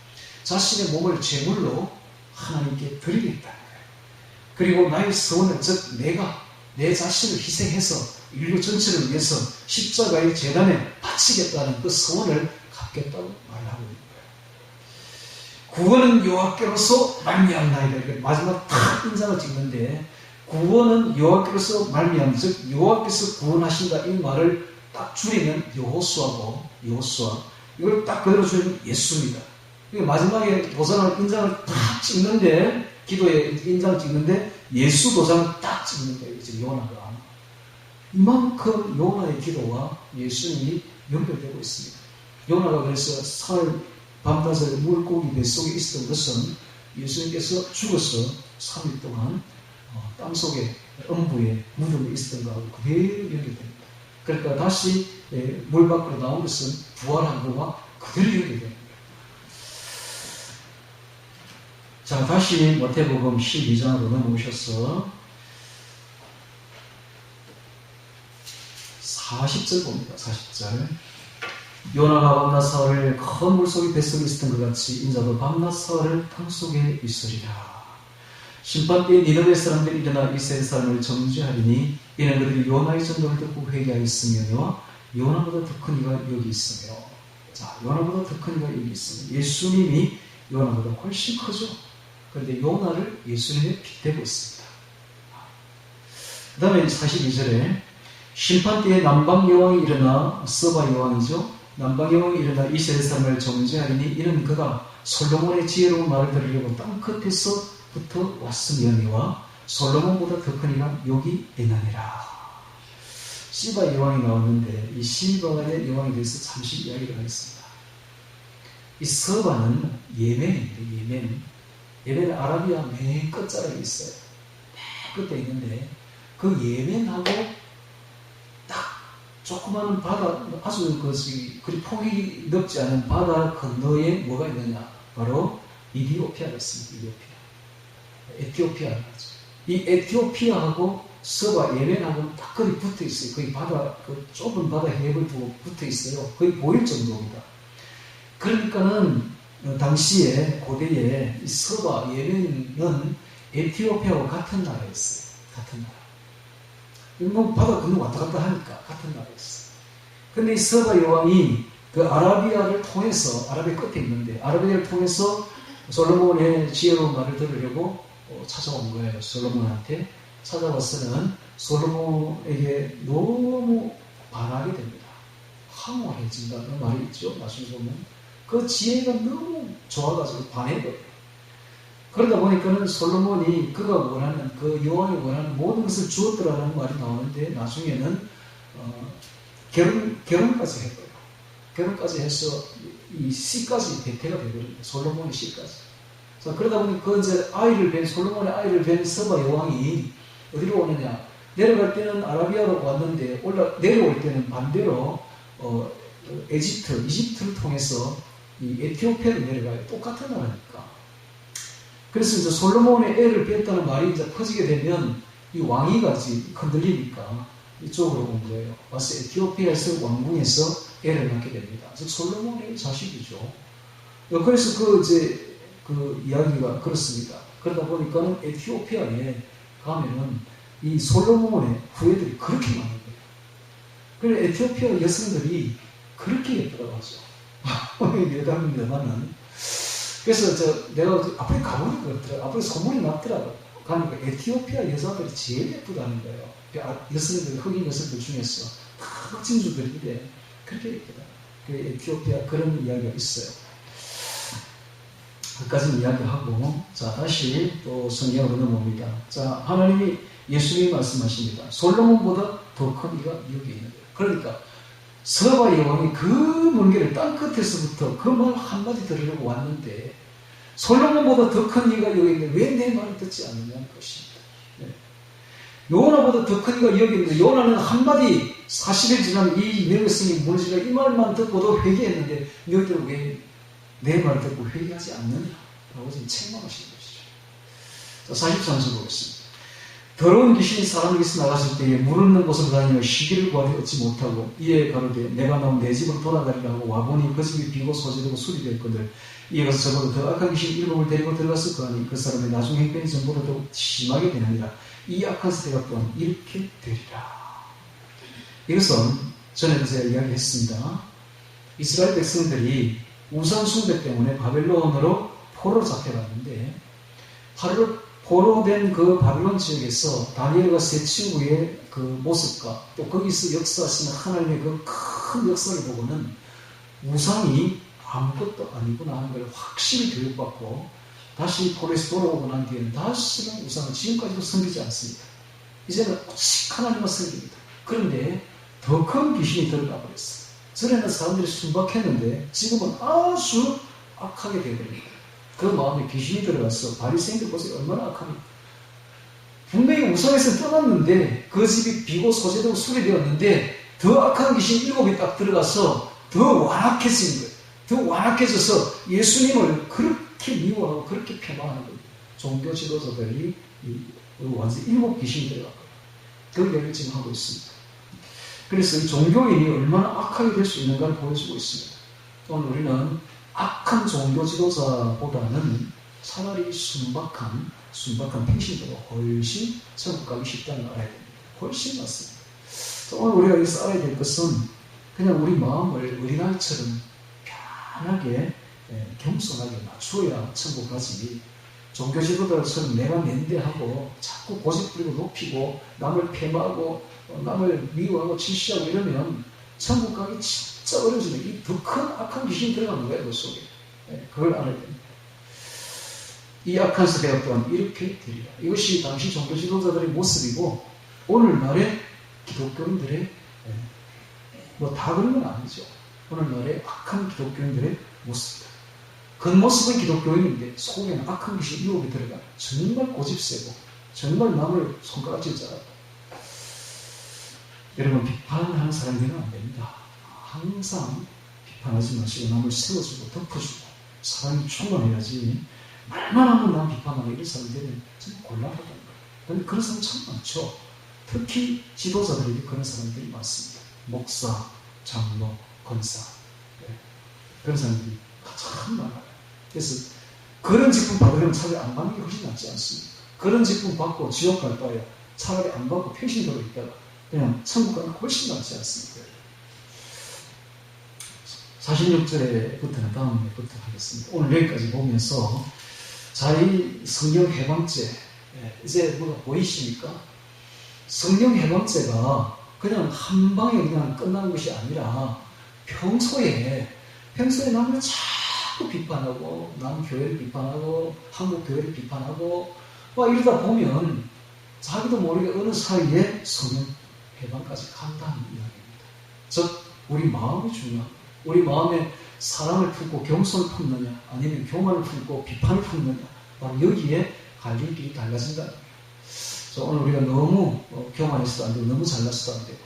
자신의 몸을 제물로 하나님께 드리겠다는 거예요. 그리고 나의 소원을, 즉 내가 내 자신을 희생해서 인류 전체를 위해서 십자가의 제단에 바치겠다는 그 소원을 갚겠다고 말하고 있는 거예요. 구원은 여호와께로서 말미암나이다. 이렇게 마지막 딱 인상을 찍는데, 구원은 여호와께로서 말미암, 즉 여호와께서 구원하신다, 이 말을 딱 줄이면 여호수아고, 여호수아, 이걸 딱 그대로 줄이면 예수입니다. 마지막에 도장을, 인장을 딱 찍는데, 기도에 인장을 찍는데 예수 도장을 딱 찍는 거예요. 지금 요나가. 이만큼 요나의 기도와 예수님이 연결되고 있습니다. 요나가 그래서 사흘 밤낮을 물고기 뱃속에 있었던 것은 예수님께서 죽어서 3일 동안 땅속에, 음부에 무덤에 있었던 것하고 그대로 연결됩니다. 그러니까 다시 물 밖으로 나온 것은 부활한 것과 그대로 연결됩니다. 자, 다시 마태복음 12장으로 넘어오셔서 40절 봅니다. 40절. 요나가 밤낮 사흘을 큰 물속에 뱃속에 있었던 것 같이 인자도 밤낮 사흘을 땅속에 있으리라. 심판때에 니느웨 사람들이 일어나 이스라엘 사람을 정죄하리니 이는 그들이 요나의 전도를 듣고 회개하였으며니와 요나보다 더 큰 이가 여기 있으며. 자, 요나보다 더 큰 이가 여기 있으며. 예수님이 요나보다 훨씬 크죠. 그런데 요나를 예수님에 빗대고 있습니다. 그 다음에 42절에 심판때에 남방여왕이 일어나, 서바 여왕이죠. 남방여왕이 일어나 이스라엘 사람을 정죄하리니 이는 그가 솔로몬의 지혜로운 말을 들으려고 땅끝에서부터 왔으며니와 솔로몬보다 더 큰 이가 여기 있느니라. 시바 여왕이 나왔는데 이 시바의 여왕에 대해서 잠시 이야기를 하겠습니다. 이 서바는 예멘입니다. 예멘은 아라비아 맨 끝자락에 있어요. 맨 끝에 있는데 그 예멘하고 딱 조그마한 바다, 아주 그리 폭이 넓지 않은 바다 건너에 뭐가 있느냐? 바로 이디오피아가 있습니다. 에티오피아가 있죠. 이 에티오피아하고 서바 예멘하고 딱 거의 붙어 있어요. 거의 바다, 그 좁은 바다 해협을 두고 붙어 있어요. 거의 보일 정도입니다. 그러니까는 당시에 고대에 이 서바 예멘은 에티오피아와 같은 나라였어요. 같은 나라. 뭐 바다 건너 왔다 갔다 하니까 같은 나라였어요. 근데 이 서바 여왕이 그 아라비아를 통해서, 아라비아 끝에 있는데 아라비아를 통해서 솔로몬의 지혜로운 말을 들으려고 찾아온 거예요. 솔로몬한테 찾아와서는 솔로몬에게 너무 반하게 됩니다. 황홀해진다는 말이 있죠. 나중에 보면 그 지혜가 너무 좋아가지고 반해버려요. 그러다 보니까는 솔로몬이 그가 원하는, 그 여왕이 원하는 모든 것을 주었더라는 말이 나오는데 나중에는 결혼까지 했고요. 결혼까지 해서 이 씨까지 배태가 되거든요. 솔로몬의 씨까지. 자, 그러다 보니 그 이제 솔로몬의 아이를 뵌 서바 여왕이 어디로 오느냐? 내려갈 때는 아라비아로 왔는데 내려올 때는 반대로 이집트를 통해서 이 에티오피아로 내려가요. 똑같은 나라니까. 그래서 이제 솔로몬의 애를 뺐다는 말이 이제 퍼지게 되면 이 왕위가 흔들리니까 이쪽으로 온 거예요. 와서 에티오피아에서 왕궁에서 애를 낳게 됩니다. 즉 솔로몬의 자식이죠. 그래서 그 이야기가 그렇습니다. 그러다 보니까는 에티오피아에 가면은 이 솔로몬의 후예들이 그렇게 많은 거예요. 그래서 에티오피아 여성들이 그렇게 예쁘다고 하죠. 여담입니다만은. 그래서 내가 앞에 가보니까 그렇더라고요. 앞에 소문이 났더라고요. 가니까 에티오피아 여자들이 제일 예쁘다는 거예요. 여성들, 흑인 여성들 중에서 다 흑진주들인데 그렇게 예쁘다. 그 에티오피아 그런 이야기가 있어요. 그까지는 이야기하고, 자, 다시 또 성경으로 넘어옵니다. 자, 하나님이 예수님이 말씀하십니다. 솔로몬보다 더 큰 이가 여기 있는데. 그러니까 서바 여왕이 그 먼길을 땅끝에서부터 그 말 한마디 들으려고 왔는데 솔로몬보다 더 큰 이가 여기 있는데 왜 내 말을 듣지 않느냐는 것입니다. 네. 요나보다 더 큰 이가 여기 있는데 요나는 한마디 40일 지난 이 명예성이 무너지라 이 말만 듣고도 회개했는데 너희들 왜 내 말을 듣고 회개하지 않느냐 라고 지금 책망하시는 것이죠. 자, 43절 보겠습니다. 더러운 귀신이 사람에게서 나갔을 때에 물 없는 곳으로 다니며 시기를 구하되 얻지 못하고 이에 가로되 내가 나온 내 집으로 돌아가리라 하고 와보니 그 집이 비고 소재되고 술이 되었거늘 이에 가서 저보다 더 악한 귀신 7을 데리고 들어갔을 거 아니 그 사람의 나중 행편이 전보다 더 심하게 되느니라. 이 악한 세대가 또한 이렇게 되리라. 이것은 전에도 제가 이야기했습니다. 이스라엘 백성들이 우상 숭배 때문에 바벨론으로 포로로 잡혀갔는데 포로 된 그 바벨론 지역에서 다니엘과 세 친구의 그 모습과 또 거기서 역사하시는 하나님의 그 큰 역사를 보고는 우상이 아무것도 아니구나 하는 걸 확실히 교육받고 다시 포로에서 돌아오고 난 뒤에는 다시는 우상을 지금까지도 섬기지 않습니다. 이제는 오직 하나님만 섬깁니다. 그런데 더 큰 귀신이 들어가 버렸어요. 전에는 사람들이 순박했는데 지금은 아주 악하게 되어버립니다. 그 마음에 귀신이 들어가서 바리새인들 보세요. 얼마나 악합니까? 분명히 우상에서 떠났는데 그 집이 비고 소재되고 술이 되었는데 더 악한 귀신 7이 딱 들어가서 더 완악해진 거예요. 더 완악해져서 예수님을 그렇게 미워하고 그렇게 폄하하는 거예요. 종교 지도자들이 완전히 7 귀신이 들어갔거든요. 그 얘기를 지금 하고 있습니다. 그래서 이 종교인이 얼마나 악하게 될 수 있는가를 보여주고 있습니다. 오늘 우리는 악한 종교 지도자보다는 차라리 순박한 평신도가 훨씬 천국 가기 쉽다는 걸 알아야 됩니다. 훨씬 낫습니다. 오늘 우리가 여기서 알아야 될 것은 그냥 우리 마음을 어린아이처럼 편하게 겸손하게 맞추어야 천국 가지. 종교 지도자처럼 내가 낸대하고 자꾸 고집 부리고 높이고 남을 폐마하고 남을 미워하고 질시하고 이러면 천국 가기 진짜 어려워지는 이 더 큰 악한 귀신이 들어가는 거예요. 그 속에. 그걸 알아야 됩니다. 이 악한 세대가 또한 이렇게 되리라. 이것이 당시 종교 지도자들의 모습이고 오늘날의 기독교인들의 뭐 다 그런 건 아니죠. 오늘날의 악한 기독교인들의 모습이다. 겉모습은 기독교인인데 속에는 악한 귀신 7이 들어가 정말 고집세고 정말 남을 손가락질 잘한다. 여러분 비판하는 사람이 되면 안 됩니다. 항상 비판하지 마시고 남을 세워주고 덮어주고 사랑이 충만해야지 말만 하면 남 비판하는 이런 사람이 되면 정말 곤란하다는 거예요. 그런데 그런 사람 참 많죠. 특히 지도자들에게 그런 사람들이 많습니다. 목사, 장로, 권사 그런 사람들이 참 많아요. 그래서 그런 직분 받으려면 차라리 안 받는 게 훨씬 낫지 않습니까? 그런 직분 받고 지옥 갈 바에 차라리 안 받고 평신도로 있다가 그냥 천국 가는 게 훨씬 낫지 않습니까? 46절에부터는 다음에부터 하겠습니다. 오늘 여기까지 보면서 자, 이 성령 해방죄 이제 뭐가 보이십니까? 성령 해방죄가 그냥 한 방에 그냥 끝나는 것이 아니라 평소에 남을 자꾸 비판하고 남 교회를 비판하고 한국 교회를 비판하고 막 이러다 보면 자기도 모르게 어느 사이에 성령 해방까지 간다는 이야기입니다. 즉 우리 마음이 중요합니다. 우리 마음에 사랑을 품고 겸손을 품느냐 아니면 교만을 품고 비판을 품느냐 바로 여기에 갈림길이 달라진다. 오늘 우리가 너무 교만해서도 안 되고 너무 잘나서도 안 되고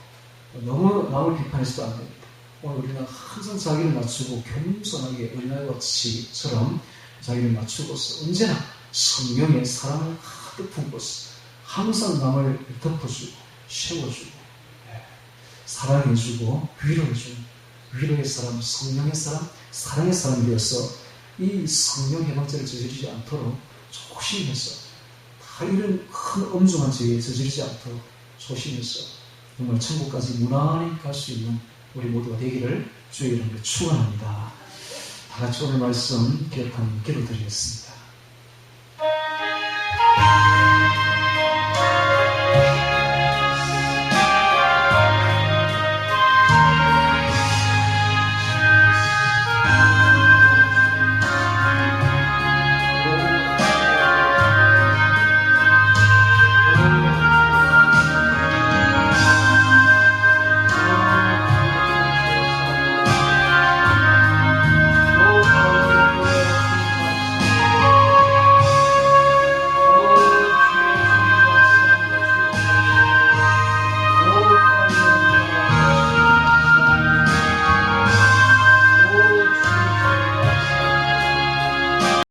너무 남을 비판해서도 안 됩니다. 오늘 우리는 항상 자기를 맞추고 겸손하게 어린아이같이처럼 자기를 맞추고서 언제나 성령의 사랑을 가득 품고서 항상 남을 덮어주고 세워주고 사랑해주고 위로해주고 위로의 사람, 성령의 사람, 사랑의 사람이 되어서 이 성령 해방죄를 저지르지 않도록 조심해서 다 이런 큰 엄중한 죄에 저지르지 않도록 조심해서 정말 천국까지 무난히 갈 수 있는 우리 모두가 되기를 주의 이름으로 축원합니다. 다 같이 오늘 말씀 기억하는 기도 드리겠습니다.